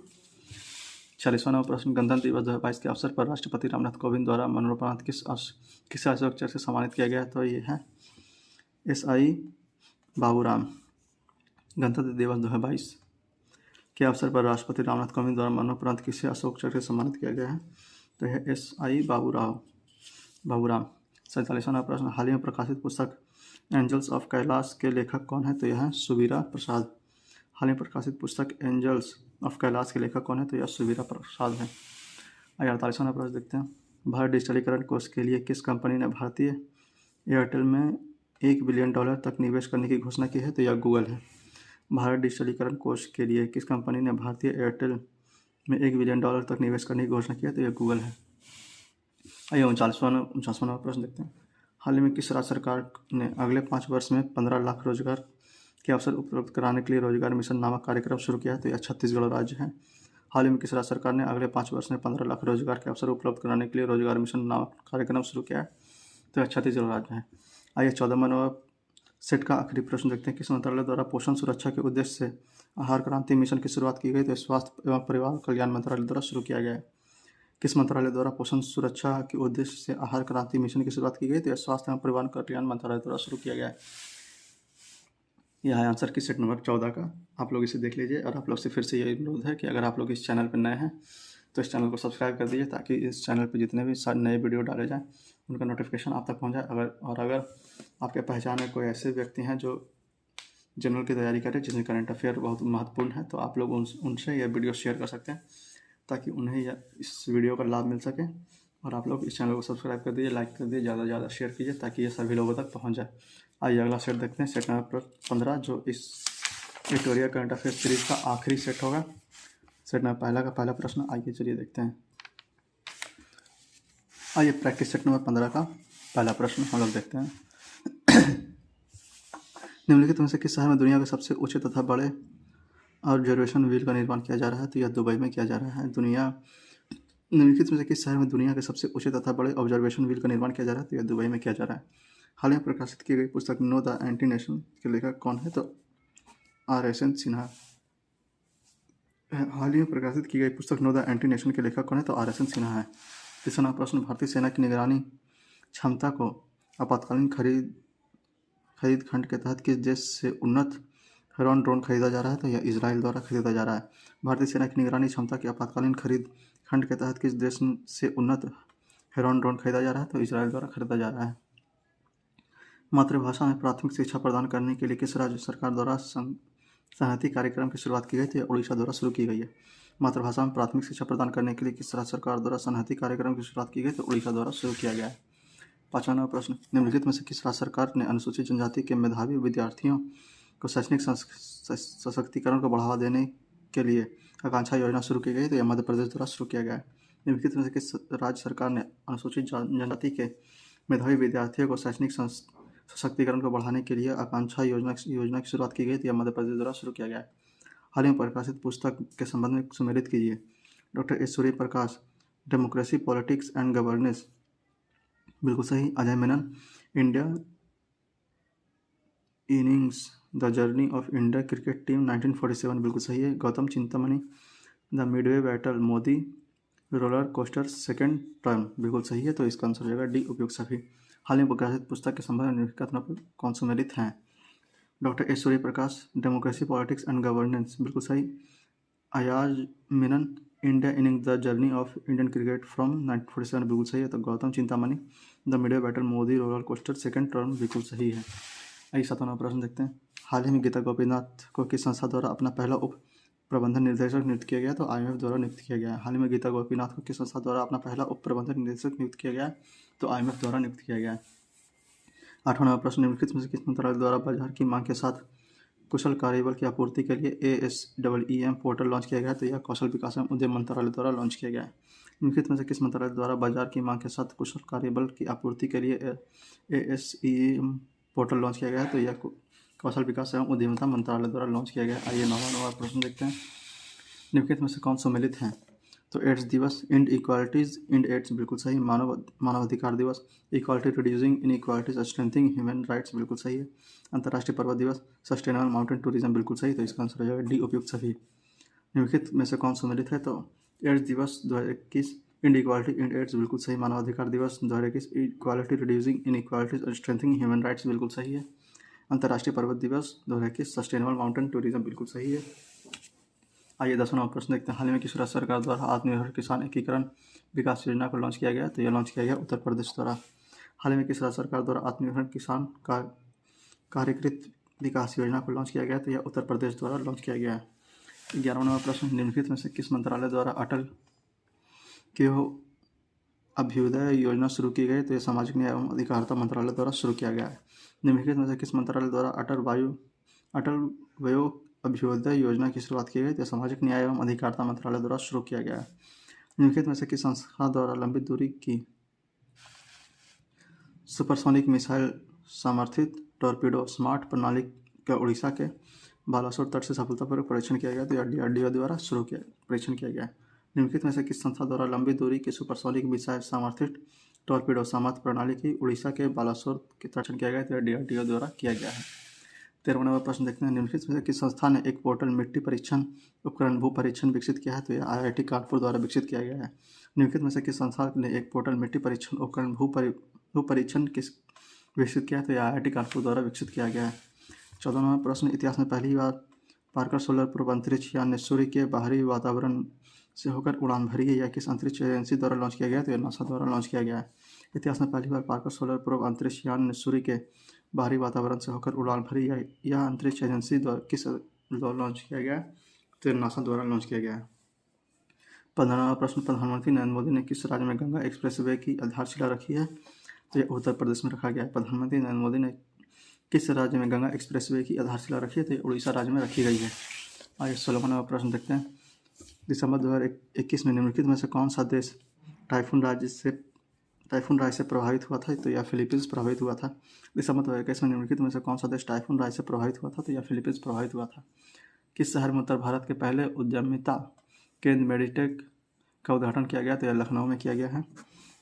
S1: 46वां प्रश्न। गणतंत्र दिवस 2022 के अवसर पर राष्ट्रपति रामनाथ कोविंद द्वारा मरणोपरांत किस अशोक चक्र से सम्मानित किया गया? तो ये है SI बाबूराम। गणतंत्र दिवस 2022 के अवसर पर राष्ट्रपति रामनाथ कोविंद द्वारा मरणोपरांत किसे अशोक चक्र से सम्मानित किया गया है? तो यह SI बाबूराम। 47वां प्रश्न। हाल ही में प्रकाशित पुस्तक एंजल्स ऑफ कैलाश के लेखक कौन है? तो यह है सुबीरा प्रसाद। हाल ही में प्रकाशित पुस्तक एंजल्स ऑफ कैलाश के लेखक कौन है? तो यह सुबीरा प्रसाद है। आइए 48वां प्रश्न देखते हैं। भारत डिजिटलीकरण कोष के लिए किस कंपनी ने भारतीय एयरटेल में $1 बिलियन तक निवेश करने की घोषणा की है? तो यह गूगल है। भारत डिजिटलीकरण कोष के लिए किस कंपनी ने भारतीय एयरटेल में $1 बिलियन तक निवेश करने की घोषणा की है? तो यह गूगल है। आइए 49वां प्रश्न देखते हैं। हाल ही में किस राज्य सरकार ने अगले 5 वर्ष में 15 लाख रोजगार के अवसर उपलब्ध कराने के लिए रोजगार मिशन नामक कार्यक्रम शुरू किया है? तो यह छत्तीसगढ़ राज्य है। हाल ही में किस राज्य सरकार ने अगले 5 वर्ष में 15 लाख रोजगार के अवसर उपलब्ध कराने के लिए रोजगार मिशन नामक कार्यक्रम शुरू किया है? तो यह छत्तीसगढ़ राज्य है। आइए 14वां सेट का आखिरी प्रश्न देखते हैं। किस मंत्रालय द्वारा पोषण सुरक्षा के उद्देश्य से आहार क्रांति मिशन की शुरुआत की गई? तो स्वास्थ्य एवं परिवार कल्याण मंत्रालय द्वारा शुरू किया गया है। किस मंत्रालय द्वारा पोषण सुरक्षा के उद्देश्य से आहार क्रांति मिशन की शुरुआत की गई? तो यह स्वास्थ्य एवं परिवार कल्याण मंत्रालय द्वारा शुरू किया गया है। यह है आंसर की सेट नंबर 14 का। आप लोग इसे देख लीजिए और आप लोग से फिर से ये अनुरोध है कि अगर आप लोग इस चैनल पर नए हैं तो इस चैनल को सब्सक्राइब कर दीजिए ताकि इस चैनल पर जितने भी नए वीडियो डाले जाएँ उनका नोटिफिकेशन आप तक पहुँच जाए। अगर आपके पहचान में कोई ऐसे व्यक्ति हैं जो जनरल की तैयारी करें जिसमें करंट अफेयर बहुत महत्वपूर्ण है तो आप लोग उनसे यह वीडियो शेयर कर सकते हैं ताकि उन्हें इस वीडियो का लाभ मिल सके। और आप लोग इस चैनल को सब्सक्राइब कर दीजिए, लाइक कर दीजिए, ज़्यादा से ज़्यादा शेयर कीजिए ताकि ये सभी लोगों तक पहुंच जाए। आइए अगला सेट देखते हैं, सेट नंबर 15 जो इस विक्टोरिया करंट अफेयर सीरीज का आखिरी सेट होगा। सेट नंबर पहला का पहला प्रश्न, आइए चलिए देखते हैं। आइए प्रैक्टिस सेट नंबर 15 का पहला प्रश्न हम लोग देखते हैं। निम्नलिखित में से किस शहर में दुनिया के सबसे ऊंचे तथा बड़े ऑब्जर्वेशन व्हील का निर्माण किया जा रहा है? तो यह दुबई में किया जा रहा है। निम्नलिखित में से किस शहर में दुनिया के सबसे ऊंचे तथा बड़े ऑब्जर्वेशन व्हील का निर्माण किया जा रहा है? तो यह दुबई में किया जा रहा है। हाल ही में प्रकाशित की गई पुस्तक नो द एंटी नेशन के लेखक कौन है? तो RSN सिन्हा। हाल ही में प्रकाशित की गई पुस्तक नो द एंटी नेशन के लेखक कौन है? तो RSN सिन्हा है। तीसरा प्रश्न, भारतीय सेना की निगरानी क्षमता को आपातकालीन खरीद खंड के तहत किस देश से उन्नत हेरॉन ड्रोन खरीदा जा रहा है? तो यह इजराइल द्वारा खरीदा जा रहा है। भारतीय सेना की निगरानी क्षमता की आपातकालीन खरीद खंड के तहत किस देश से उन्नत हेरॉन ड्रोन खरीदा जा रहा है? तो इजराइल द्वारा खरीदा जा रहा है। मातृभाषा में प्राथमिक शिक्षा प्रदान करने के लिए किस राज्य सरकार द्वारा सनहती कार्यक्रम की शुरुआत की गई? तो उड़ीसा द्वारा शुरू की गई है। मातृभाषा में प्राथमिक शिक्षा प्रदान करने के लिए किस राज्य सरकार द्वारा सनहती कार्यक्रम की शुरुआत की गई? तो उड़ीसा द्वारा शुरू किया गया है। 5वां प्रश्न, निम्नलिखित में से किस राज्य सरकार ने अनुसूचित जनजाति के मेधावी विद्यार्थियों को शैक्षणिक सशक्तिकरण को बढ़ावा देने के लिए आकांक्षा योजना शुरू की गई? तो यह मध्य प्रदेश द्वारा शुरू किया गया है। निम्नलिखित में से किस राज्य सरकार ने अनुसूचित जनजाति के मेधावी विद्यार्थियों को शैक्षणिक सशक्तिकरण को बढ़ाने के लिए आकांक्षा योजना की शुरुआत की गई? तो यह मध्य प्रदेश द्वारा शुरू किया गया है। हाल ही में प्रकाशित पुस्तक के संबंध में सुमेलित कीजिए। Doctor S Suryaprakash, democracy politics and governance, बिल्कुल सही। Ajay Menon, India innings the journey of India cricket team 1947, बिल्कुल सही है। Gautam Chintamani, the Midway battle, Modi roller coaster second term, बिल्कुल सही है। तो इसका आंसर हो जाएगा डी, उपयुक्त सभी। हाल ही में प्रकाशित पुस्तक के संबंध में निम्नलिखित कौन सम्मिलित हैं? Doctor S Suryaprakash, democracy politics and governance, बिल्कुल सही। Ayaz Menon, India inning the journey of Indian cricket from 1947, बिल्कुल सही है। तो Gautam Chintamani, the Midway battle, Modi roller coaster second term, बिल्कुल सही है। आइए 7वां प्रश्न देखते हैं। हाल ही में गीता गोपीनाथ को किस संस्था द्वारा अपना पहला उप प्रबंधन निर्देशक नियुक्त किया गया? तो IMF द्वारा नियुक्त किया गया है। हाल ही में गीता गोपीनाथ को किस संस्था द्वारा अपना पहला उप प्रबंधन निर्देशक नियुक्त किया गया है? तो IMF द्वारा नियुक्त किया गया है। 8वां प्रश्न, निम्नलिखित में से किस मंत्रालय द्वारा बाजार की मांग के साथ कुशल कार्यबल की आपूर्ति के लिए ASEEM पोर्टल लॉन्च किया गया है? तो यह कौशल विकास एवं उद्यम मंत्रालय द्वारा लॉन्च किया गया है। निम्नलिखित में से किस मंत्रालय द्वारा बाजार की मांग के साथ कुशल कार्यबल की आपूर्ति के लिए ASEEM पोर्टल लॉन्च किया गया है? तो यह कौशल विकास एवं उद्यमिता मंत्रालय द्वारा लॉन्च किया गया है। आइए 9वां प्रश्न देखते हैं। निम्नलिखित में से कौन सम्मिलित हैं? तो एड्स दिवस, इंड इक्वालिटीज, इंड एड्स, बिल्कुल सही। मानवाधिकार दिवस, equality reducing inequalities strengthening human rights, बिल्कुल सही है। अंतर्राष्ट्रीय पर्वत दिवस, सस्टेनेबल माउंटेन टूरिज्म, बिल्कुल सही। तो इसका आंसर हो जाएगा डी, उपयुक्त सभी। निम्नलिखित में से कौन सम्मिलित है? तो एड्स दिवस 2021, इंड इक्वालिटी, इंड एड्स, बिल्कुल सही। मानवाधिकार दिवस 2021, equality reducing inequalities strengthening human rights, बिल्कुल सही है। अंतर्राष्ट्रीय पर्वत दिवस 2021, सस्टेनेबल माउंटेन टूरिज्म, बिल्कुल सही है। आइए 10वां प्रश्न देखते हैं। हाल ही में किस राज्य सरकार द्वारा आत्मनिर्भर किसान एकीकरण विकास योजना को लॉन्च किया गया? तो यह लॉन्च किया गया उत्तर प्रदेश द्वारा। हाल ही में किस राज्य सरकार द्वारा आत्मनिर्भर किसान कार्यकृत विकास योजना को लॉन्च किया गया? तो यह उत्तर प्रदेश द्वारा लॉन्च किया गया है। 11वां प्रश्न, निम्नलिखित में से किस मंत्रालय द्वारा अटल अभ्युदय योजना शुरू की गई? तो यह सामाजिक न्याय एवं अधिकारिता मंत्रालय द्वारा शुरू किया गया है। निम्नलिखित में से किस मंत्रालय द्वारा अटल वयो अभ्युदय योजना की शुरुआत की गई? तो सामाजिक न्याय एवं अधिकारिता मंत्रालय द्वारा शुरू किया गया है। निम्नलिखित में से किस संस्था द्वारा लंबी दूरी की सुपरसोनिक मिसाइल समर्थित टॉर्पीडो स्मार्ट प्रणाली का उड़ीसा के बालासोर तट से सफलतापूर्वक परीक्षण किया गया? तो यह DRDO द्वारा परीक्षण किया गया है। निम्नलिखित में से किस संस्था द्वारा लंबी दूरी की सुपरसोनिक मिसाइल समर्थित टॉर्पीडो सामर्थ प्रणाली की उड़ीसा के बालासोर के परीक्षण किया गया? तो यह DRDO द्वारा किया गया है। 13वां नंबर प्रश्न देखते हैं, निम्नलिखित में से किस संस्था ने एक पोर्टल मिट्टी परीक्षण उपकरण भू परीक्षण विकसित किया है? तो यह IIT कानपुर द्वारा विकसित किया गया है। निम्नलिखित में से किस संस्था ने एक पोर्टल मिट्टी परीक्षण उपकरण भू परीक्षण किस विकसित किया है? तो यह IIT कानपुर द्वारा विकसित किया गया है। 14वां नंबर प्रश्न, इतिहास में पहली बार पार्कर सोलर प्रोब अंतरिक्ष यान ने सूर्य के बाहरी वातावरण से होकर उड़ान भरी है, यह किस अंतरिक्ष एजेंसी द्वारा लॉन्च किया गया है? तो यह नासा द्वारा लॉन्च किया गया है। इतिहास में पहली बार पार्कर सोलर प्रोब अंतरिक्ष यान ने सूर्य के बाहरी वातावरण से होकर उड़ान भरी है, यह अंतरिक्ष एजेंसी द्वारा किस द्वारा लॉन्च किया गया है? तो यह नासा द्वारा लॉन्च किया गया है। 15वां प्रश्न, प्रधानमंत्री नरेंद्र मोदी ने किस राज्य में गंगा एक्सप्रेसवे की आधारशिला रखी है? तो यह उत्तर प्रदेश में रखा गया है। प्रधानमंत्री नरेंद्र मोदी ने किस राज्य में गंगा एक्सप्रेसवे की आधारशिला रखी है? तो यह उड़ीसा राज्य में रखी गई है। आइए 16वां प्रश्न देखते हैं, दिसंबर 2021 में निम्नलिखित में से कौन सा देश टाइफून राज से प्रभावित हुआ था? तो यह फिलीपींस प्रभावित हुआ था। दिसंबर 2021 में निम्नलिखित में से कौन सा देश टाइफून राज से प्रभावित हुआ था? तो यह फिलीपींस प्रभावित हुआ था। किस शहर में उत्तर भारत के पहले उद्यमिता केंद्र मेडिटेक का उद्घाटन किया गया? तो यह लखनऊ में किया गया है।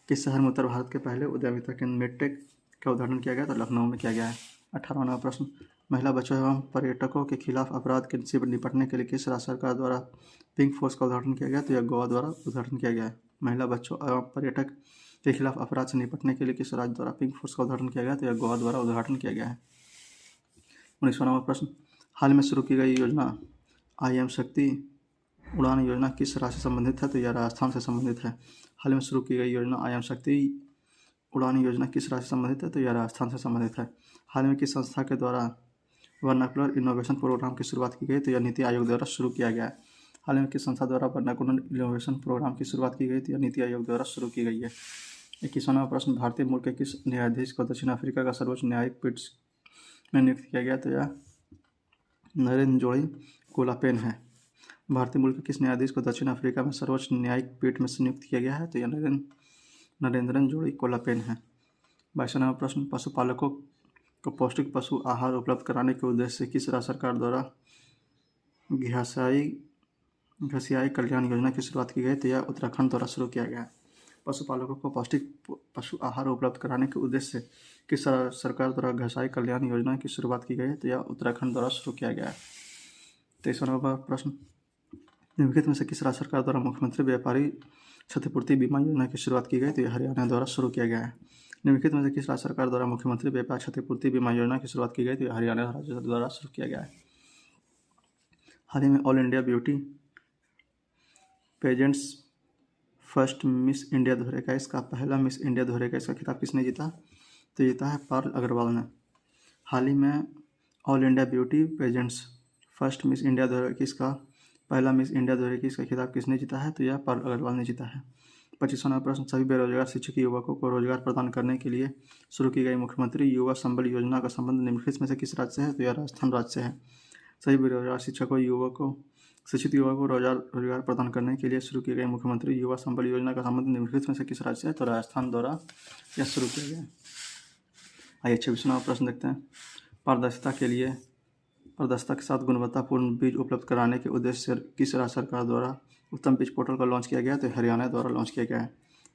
S1: किस शहर में उत्तर भारत के पहले उद्यमिता केंद्र मेडिटेक का उद्घाटन किया गया? तो लखनऊ में किया गया है। 18वां प्रश्न, महिला बच्चों एवं पर्यटकों के खिलाफ अपराध से निपटने के लिए किस राज्य सरकार द्वारा पिंक फोर्स का उद्घाटन किया गया? तो यह गोवा द्वारा उद्घाटन किया गया है। महिला बच्चों एवं पर्यटक के खिलाफ अपराध से निपटने के लिए किस राज्य द्वारा पिंक फोर्स का उद्घाटन किया गया? तो यह गोवा द्वारा उद्घाटन किया गया है। 19वां प्रश्न, हाल में शुरू की गई योजना IM शक्ति उड़ान योजना किस राज्य से संबंधित है? तो यह राजस्थान से संबंधित है। हाल में शुरू की गई योजना IM शक्ति उड़ान योजना किस राज्य से संबंधित है? तो यह राजस्थान से संबंधित है। हाल में किस संस्था के द्वारा वर्नाकुलर इनोवेशन प्रोग्राम की शुरुआत की गई? तो यह नीति आयोग द्वारा शुरू किया गया है। हाल में किस संस्था द्वारा वर्नाकुलर इनोवेशन प्रोग्राम की शुरुआत की गई? तो यह नीति आयोग द्वारा शुरू की गई है। 21वां प्रश्न, भारतीय मूल के किस न्यायाधीश को दक्षिण अफ्रीका का सर्वोच्च न्यायिक पीठ में नियुक्त किया गया? तो यह नरेंद्र कोलापेन है। भारतीय मूल के किस न्यायाधीश को दक्षिण अफ्रीका में सर्वोच्च न्यायिक पीठ में नियुक्त किया गया है? तो यह नरेंद्रन जोड़ी कोलापेन है। 22वां प्रश्न, पशुपालकों को पौष्टिक पशु आहार उपलब्ध कराने के उद्देश्य से किस राज्य सरकार द्वारा घसियाई कल्याण योजना की शुरुआत की गई? तो यह उत्तराखंड द्वारा शुरू किया गया है। पशुपालकों को पौष्टिक पशु आहार उपलब्ध कराने के उद्देश्य से किस सरकार द्वारा घसियाई कल्याण योजना की शुरुआत की गई है? तो यह उत्तराखंड द्वारा शुरू किया गया है। 23वां प्रश्न, निम्नलिखित में से किस राज्य सरकार द्वारा मुख्यमंत्री व्यापारी क्षतिपूर्ति बीमा योजना की शुरुआत की गई? तो यह हरियाणा द्वारा शुरू किया गया है। निम्नलिखित में से किस राज्य सरकार द्वारा मुख्यमंत्री व्यापार क्षतिपूर्ति बीमा योजना की शुरुआत की गई? तो यह हरियाणा राज्य द्वारा शुरू किया गया है। हाल ही में all India beauty pageants first miss India 2021 का पहला मिस इंडिया 2021 का खिताब किसने जीता? तो जीता है पारुल अग्रवाल ने। हाल ही में all India beauty pageants first miss India 2021 का पहला मिस इंडिया 2021 का खिताब किसने जीता है? तो यह पारुल अग्रवाल ने जीता है। 25वां प्रश्न, सभी बेरोजगार शिक्षक युवकों को रोजगार प्रदान करने के लिए शुरू की गई मुख्यमंत्री युवा संबल योजना का संबंध निम्नलिखित में से किस राज्य से है? तो यह राजस्थान राज्य से है। सभी बेरोजगार शिक्षित युवकों को रोजगार प्रदान करने के लिए शुरू की गई मुख्यमंत्री युवा संबल योजना का संबंध निम्नलिखित में से किस राज्य से है? तो राजस्थान द्वारा यह शुरू किया गया है। आइए 26वां प्रश्न देखते हैं, पारदर्शिता के साथ गुणवत्तापूर्ण बीज उपलब्ध कराने के उद्देश्य से किस राज्य सरकार द्वारा उत्तम बीज पोर्टल का लॉन्च किया गया? तो हरियाणा द्वारा लॉन्च किया गया है।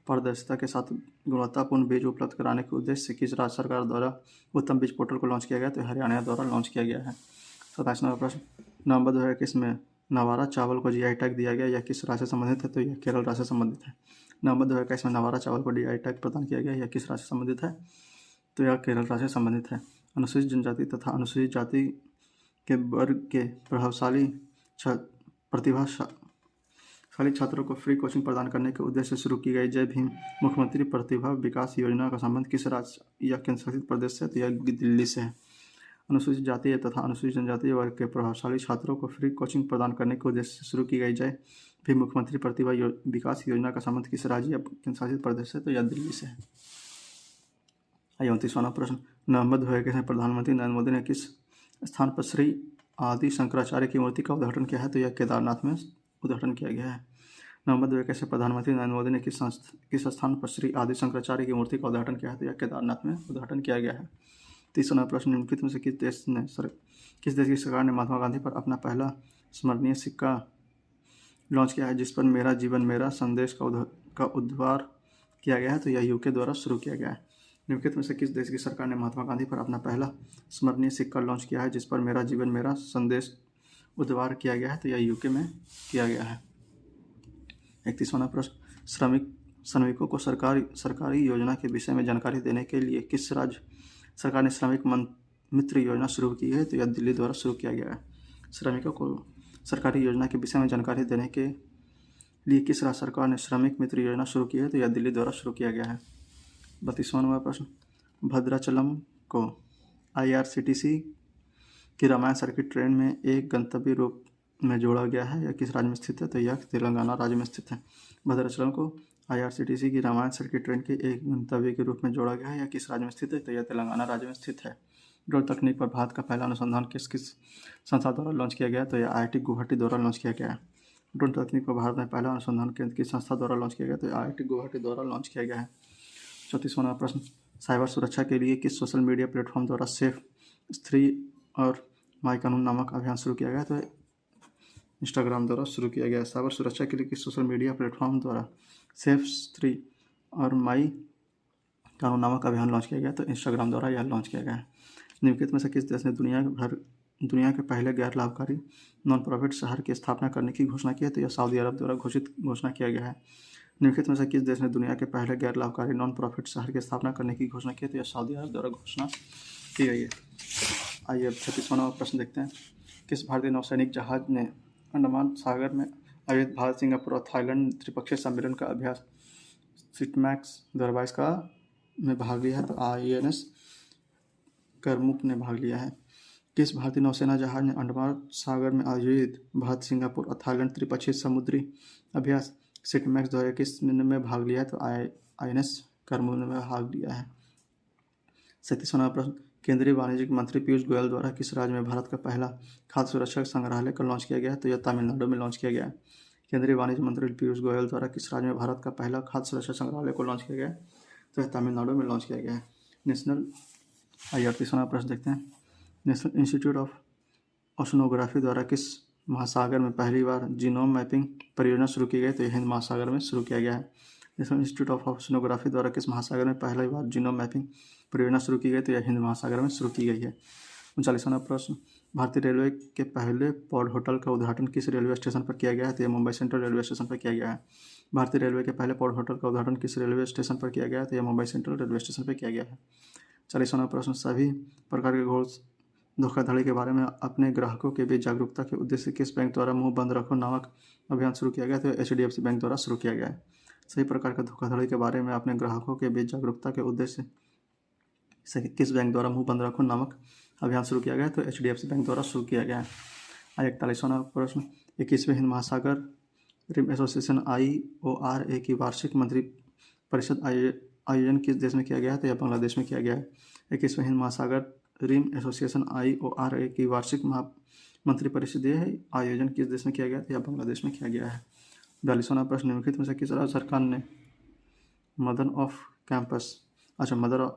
S1: पारदर्शिता के साथ गुणवत्तापूर्ण बीज उपलब्ध कराने के उद्देश्य से किस राज्य सरकार द्वारा उत्तम बीज पोर्टल को लॉन्च किया गया? तो हरियाणा द्वारा लॉन्च किया गया है। 27वां प्रश्न, नवंबर 2021 में नवारा चावल को GI टैग दिया गया, यह किस राज्य से संबंधित है? तो यह केरल राज्य से संबंधित है। नवंबर 2021 में नवारा चावल को GI टैग प्रदान किया गया, यह किस राज्य से संबंधित है? तो यह केरल राज्य से संबंधित है। अनुसूचित जनजाति तथा अनुसूचित जाति के वर्ग के प्रतिभाशाली छात्रों को फ्री कोचिंग प्रदान करने के उद्देश्य से शुरू की गई जय भीम मुख्यमंत्री प्रतिभा विकास योजना का संबंध किस राज्य या केंद्र शासित प्रदेश से? तो यह दिल्ली से है। अनुसूचित जाति तथा अनुसूचित जनजाति वर्ग के प्रभावशाली छात्रों को फ्री कोचिंग प्रदान करने के उद्देश्य से शुरू की गई जय भीम मुख्यमंत्री प्रतिभा विकास योजना का संबंध किस राज्य या केंद्र शासित प्रदेश से? तो यह दिल्ली से है। आइए 29वां प्रश्न, नवंबर 2021 में प्रधानमंत्री नरेंद्र मोदी ने किस स्थान पर श्री आदि शंकराचार्य की मूर्ति का उद्घाटन किया है? तो यह केदारनाथ में उद्घाटन किया गया है। नवंबर 2021 में प्रधानमंत्री नरेंद्र मोदी ने किस स्थान पर श्री आदि शंकराचार्य की मूर्ति का उद्घाटन किया है? तो यह केदारनाथ में उद्घाटन किया गया है। 30वां प्रश्न, निम्नलिखित में से किस देश की सरकार ने महात्मा गांधी पर अपना पहला स्मरणीय सिक्का लॉन्च किया है जिस पर मेरा जीवन मेरा संदेश का उद्धार किया गया है? तो यह UK द्वारा शुरू किया गया है। निम्नलिखित में से किस देश की सरकार ने महात्मा गांधी पर अपना पहला स्मरणीय सिक्का लॉन्च किया है जिस पर मेरा जीवन मेरा संदेश उद्वार किया गया है? तो यह यूके में किया गया है। 31वां प्रश्न, श्रमिकों को सरकारी योजना के विषय में जानकारी देने के लिए किस राज्य सरकार ने श्रमिक मित्र योजना शुरू की है? तो यह दिल्ली द्वारा शुरू किया गया है। श्रमिकों को सरकारी योजना के विषय में जानकारी देने के लिए किस राज्य सरकार ने श्रमिक मित्र योजना शुरू की है? तो यह दिल्ली द्वारा शुरू किया गया है। 32वां प्रश्न, भद्राचलम को IRCTC की रामायण सर्किट ट्रेन में एक गंतव्य रूप में जोड़ा गया है। यह किस राज्य में स्थित है? तो यह तेलंगाना राज्य में स्थित है। भद्राचलम को IRCTC की रामायण सर्किट ट्रेन के एक गंतव्य के रूप में जोड़ा गया है। यह किस राज्य में स्थित है? तो यह तेलंगाना राज्य में स्थित है। ड्रोन तकनीक पर भारत का पहला अनुसंधान किस संस्था द्वारा लॉन्च किया गया? तो यह IIT गुवाहाटी द्वारा लॉन्च किया गया है। ड्रोन तकनीक पर भारत में पहला अनुसंधान केंद्र किस संस्था द्वारा लॉन्च किया गया? तो IIT गुवाहाटी द्वारा लॉन्च किया गया है। 34वां प्रश्न, साइबर सुरक्षा के लिए किस सोशल मीडिया प्लेटफॉर्म द्वारा सेफ 3 और माई कानून नामक अभियान शुरू किया गया? तो इंस्टाग्राम द्वारा शुरू किया गया है। साइबर सुरक्षा के लिए किस सोशल मीडिया प्लेटफॉर्म द्वारा सेफ 3 और माई कानून नामक अभियान लॉन्च किया गया? तो इंस्टाग्राम द्वारा यह लॉन्च किया गया है। निम्नलिखित में से किस देश ने दुनिया के पहले गैर लाभकारी नॉन प्रॉफिट शहर की स्थापना करने की घोषणा की है? तो यह सऊदी अरब द्वारा घोषणा किया गया है। निम्नलिखित में से किस देश ने दुनिया के पहले गैर लाभकारी नॉन प्रॉफिट शहर की स्थापना करने की घोषणा की है? तो यह सऊदी अरब द्वारा घोषणा की गई है। आइए अब 36वां प्रश्न देखते हैं। किस भारतीय नौसैनिक जहाज ने अंडमान सागर में आयोजित भारत, सिंगापुर और थाईलैंड त्रिपक्षीय सम्मेलन का अभ्यास सिटमैक्स 2022 का में भाग लिया है? तो INS करमुक ने भाग लिया है। किस भारतीय नौसेना जहाज ने अंडमान सागर में आयोजित भारत, सिंगापुर और थाईलैंड त्रिपक्षीय समुद्री अभ्यास सिटमैक्स 2021 में भाग लिया है? तो INS करमुक ने भाग लिया है। 37वां प्रश्न, केंद्रीय वाणिज्य मंत्री पीयूष गोयल द्वारा किस राज्य में भारत का पहला खाद्य सुरक्षा संग्रहालय का लॉन्च किया गया है? तो यह तमिलनाडु में लॉन्च किया गया है। केंद्रीय वाणिज्य मंत्री पीयूष गोयल द्वारा किस राज्य में भारत का पहला खाद्य सुरक्षा संग्रहालय को लॉन्च किया गया है? तो यह तमिलनाडु में लॉन्च किया गया है। 38वां प्रश्न देखते हैं। नेशनल इंस्टीट्यूट ऑफ ओशनोग्राफी द्वारा किस महासागर में पहली बार जीनोम मैपिंग परियोजना शुरू की गई? तो यह हिंद महासागर में शुरू किया गया है। नेशनल इंस्टीट्यूट ऑफ ओशनोग्राफी द्वारा किस महासागर में पहली बार जीनोम मैपिंग परियोजना शुरू की गई? तो यह हिंद महासागर में शुरू की गई है। 39वां प्रश्न, भारतीय रेलवे के पहले पॉड होटल का उद्घाटन किस रेलवे स्टेशन पर किया गया है? तो यह मुंबई सेंट्रल रेलवे स्टेशन पर किया गया है। भारतीय रेलवे के पहले पॉड होटल का उद्घाटन किस रेलवे स्टेशन पर किया गया है? तो यह मुंबई सेंट्रल रेलवे स्टेशन पर किया गया है। 40वां प्रश्न, सभी प्रकार के घोष धोखाधड़ी के बारे में अपने ग्राहकों के बीच जागरूकता के उद्देश्य से किस बैंक द्वारा मुंह बंद रखो नामक अभियान शुरू किया गया? तो HDFC बैंक द्वारा शुरू किया गया है। सभी प्रकार के धोखाधड़ी के बारे में अपने ग्राहकों के बीच जागरूकता के उद्देश्य से किस बैंक द्वारा मुंह बंद रखो नामक अभियान शुरू किया गया? तो HDFC बैंक द्वारा शुरू किया गया है। 41वां प्रश्न, 21वें हिंद महासागर रिम एसोसिएशन IORA की वार्षिक मंत्री परिषद आयोजन किस देश में किया गया है? तो यह बांग्लादेश में किया गया है। 21वें हिंद महासागर रिम एसोसिएशन IORA की वार्षिक मंत्री परिषदीय आयोजन किस देश में किया गया? तो यह बांग्लादेश में किया गया है। 42वां प्रश्न, निम्नलिखित में से किस राज्य सरकार ने मदर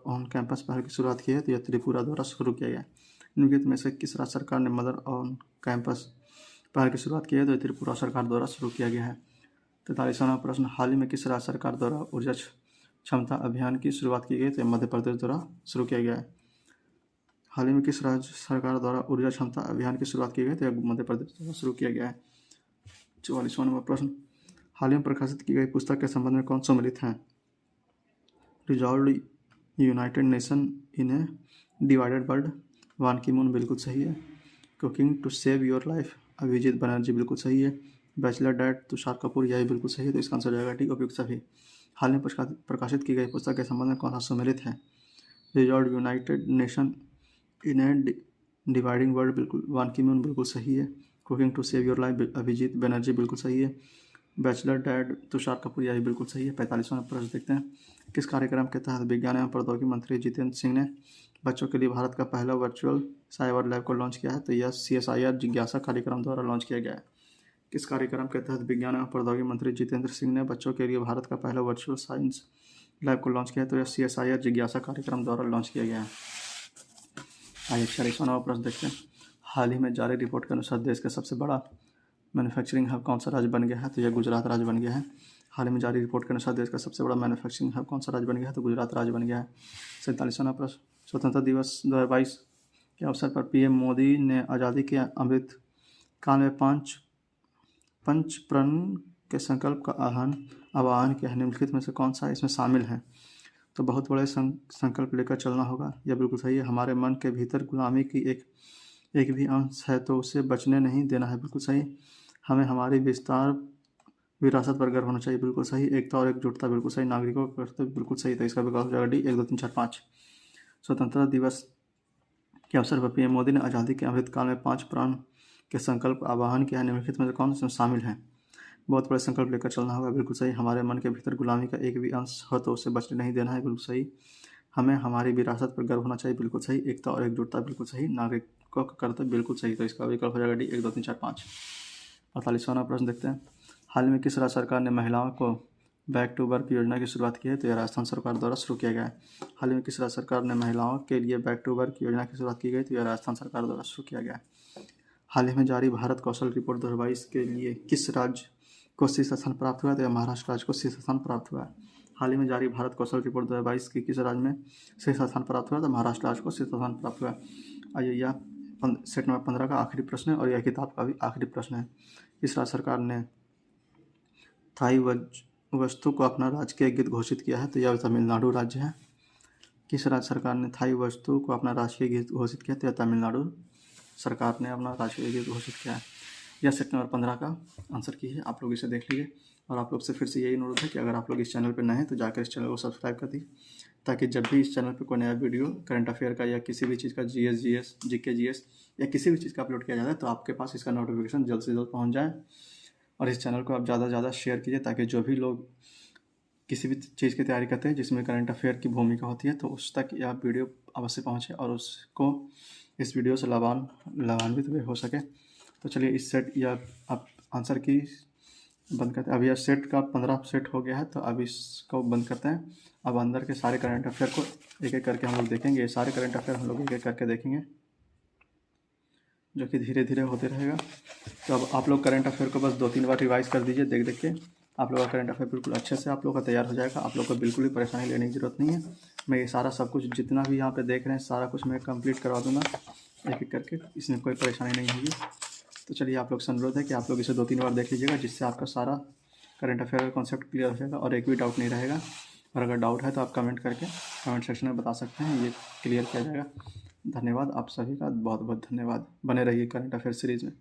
S1: ऑन कैंपस पहल की शुरुआत की है? तो यह त्रिपुरा द्वारा शुरू किया गया है। निम्नलिखित में से किस राज्य सरकार ने मदर ऑन कैंपस पहल की शुरुआत की है? तो यह त्रिपुरा सरकार द्वारा शुरू किया गया है। 43वां प्रश्न, हाल ही में किस राज्य सरकार द्वारा ऊर्जा क्षमता अभियान की शुरुआत की गई? तो मध्य प्रदेश द्वारा शुरू किया गया है। हाल ही में किस राज्य सरकार द्वारा ऊर्जा क्षमता अभियान की शुरुआत की गई? तो मध्य प्रदेश द्वारा शुरू किया गया है। 44वां प्रश्न, हाल ही में प्रकाशित की गई पुस्तक के संबंध में कौन सम्मिलित है? Resolve United Nation in a divided world, Ban Ki Moon बिल्कुल सही है। Cooking to save your life, Abhijit Banerjee बिल्कुल सही है। बैचलर डैड, तुषार कपूर, यही बिल्कुल सही है। तो इसका आंसर जाएगा डी, उपयुक्त सभी। हाल में प्रकाशित की गई पुस्तक के संबंध में कौन सा सम्मिलित है? Resolve United Nation in a dividing world, बिल्कुल वान की मून बिल्कुल सही है। Cooking to save your life, Abhijit Banerjee बिल्कुल सही है। बैचलर डैड, तुषार कपूर, यही बिल्कुल सही है। 45वां प्रश्न देखते हैं। किस कार्यक्रम के तहत विज्ञान एवं प्रौद्योगिकी मंत्री जितेंद्र सिंह ने बच्चों के लिए भारत का पहला वर्चुअल साइबर लैब को लॉन्च किया है? तो यह CSIR जिज्ञासा कार्यक्रम द्वारा लॉन्च किया गया है। किस कार्यक्रम के तहत विज्ञान एवं प्रौद्योगिकी मंत्री जितेंद्र सिंह ने बच्चों के लिए भारत का पहला वर्चुअल साइंस लैब को लॉन्च किया है? तो यह CSIR जिज्ञासा कार्यक्रम द्वारा लॉन्च किया गया है। आइए 40वां प्रश्न देखते हैं। हाल ही में जारी रिपोर्ट के अनुसार देश का सबसे बड़ा मैन्युफैक्चरिंग हब कौन सा राज्य बन गया है? तो यह गुजरात राज्य बन गया है। हाल ही में जारी रिपोर्ट के अनुसार देश का सबसे बड़ा मैन्युफैक्चरिंग हब कौन सा राज्य बन गया है? तो गुजरात राज्य बन गया है। 47वां प्रश्न, स्वतंत्रता दिवस 2022 के अवसर पर पीएम मोदी ने आज़ादी के अमृत काल में पंचप्रण के संकल्प का आह्वान किया है। निम्नलिखित में से कौन सा इसमें शामिल है? तो बहुत बड़े संकल्प लेकर चलना होगा, यह बिल्कुल सही है। हमारे मन के भीतर गुलामी की एक भी अंश है तो उसे बचने नहीं देना है, बिल्कुल सही। हमें हमारी विरासत पर गर्व होना चाहिए, बिल्कुल सही। एकता और एकजुटता, बिल्कुल सही। नागरिकों का कर्तव्य, बिल्कुल सही। तो इसका विकल्प हो जाएगा डी, 1 2 3 4 5। स्वतंत्रता दिवस के अवसर पर पीएम मोदी ने आज़ादी के अमृत काल में 5 प्राण के संकल्प का आह्वान किया है। निम्नलिखित में से कौन इसमें शामिल है? बहुत बड़े संकल्प लेकर चलना होगा, बिल्कुल सही। हमारे मन के भीतर गुलामी का एक भी अंश हो तो उसे बचने नहीं देना है, बिल्कुल सही। हमें हमारी विरासत पर गर्व होना चाहिए, बिल्कुल सही। एकता और एकजुटता, बिल्कुल सही। नागरिकों का कर्तव्य, बिल्कुल सही। तो इसका विकल्प हो जाएगा डी, 1 2 3 4 5। 48वां प्रश्न देखते हैं। हाल ही में किस राज्य सरकार ने महिलाओं को बैक टू वर्क योजना की शुरुआत की है? तो यह राजस्थान सरकार द्वारा शुरू किया गया है। हाल ही में किस राज्य सरकार ने महिलाओं के लिए बैक टू वर्क योजना की शुरुआत की गई? तो यह राजस्थान सरकार द्वारा शुरू किया गया है। हाल ही में जारी भारत कौशल रिपोर्ट 2022 के लिए किस राज्य को शीर्ष स्थान प्राप्त हुआ? तो यह महाराष्ट्र राज्य को शीर्ष स्थान प्राप्त हुआ है। हाल ही में जारी भारत कौशल रिपोर्ट 2022 की किस राज्य में शीर्ष स्थान प्राप्त हुआ? तो महाराष्ट्र राज्य को शीर्ष स्थान प्राप्त हुआ है। आइए, यह सेट नंबर 15 का आखिरी प्रश्न है और यह किताब का भी आखिरी प्रश्न है। किस राज्य सरकार ने थाई वस्तु को अपना राजकीय गीत घोषित किया है? तो यह तमिलनाडु राज्य है। किस राज्य सरकार ने थाई वस्तु को अपना राष्ट्रीय गीत घोषित किया? तो यह तमिलनाडु सरकार ने अपना राष्ट्रीय गीत घोषित किया है। यह सेट नंबर 15 का आंसर की है। आप लोग इसे देख लीजिए और आप लोग से फिर से यही अनुरोध है कि अगर आप लोग इस चैनल पर नए हैं तो जाकर इस चैनल को सब्सक्राइब कर दी, ताकि जब भी इस चैनल पर कोई नया वीडियो करंट अफेयर का या किसी भी चीज़ का जीएस जीके या किसी भी चीज़ का अपलोड किया जाता है तो आपके पास इसका नोटिफिकेशन जल्द से जल्द पहुँच जाए। और इस चैनल को आप ज़्यादा से ज़्यादा शेयर कीजिए, ताकि जो भी लोग किसी भी चीज़ की तैयारी करते हैं जिसमें करंट अफेयर की भूमिका होती है तो उस तक यह वीडियो अवश्य पहुँचे और उसको इस वीडियो से लाभान्वित भी हो सके। तो चलिए, इस सेट या आप आंसर की बंद करते हैं। अब यह सेट का 15 सेट हो गया है, तो अब इसको बंद करते हैं। अब अंदर के सारे करंट अफेयर को एक एक करके हम लोग देखेंगे। ये सारे करंट अफेयर हम लोग एक एक करके देखेंगे, जो कि धीरे धीरे होते रहेगा। तो अब आप लोग करंट अफेयर को बस 2-3 बार रिवाइज कर दीजिए, देख के आप लोग का करंट अफेयर बिल्कुल अच्छे से आप लोग का तैयार हो जाएगा। आप लोग को बिल्कुल भी परेशानी लेने की ज़रूरत नहीं है। मैं ये सारा सब कुछ जितना भी यहाँ पे देख रहे हैं सारा कुछ मैं कंप्लीट करवा दूँगा एक एक करके, इसमें कोई परेशानी नहीं होगी। तो चलिए, आप लोग से अनुरोध है कि आप लोग इसे 2-3 बार देख लीजिएगा, जिससे आपका सारा करंट अफेयर का कॉन्सेप्ट क्लियर हो जाएगा और एक भी डाउट नहीं रहेगा। और अगर डाउट है तो आप कमेंट करके कमेंट सेक्शन में बता सकते हैं, ये क्लियर किया जाएगा। धन्यवाद, आप सभी का बहुत बहुत धन्यवाद। बने रहिए करंट अफेयर सीरीज़ में।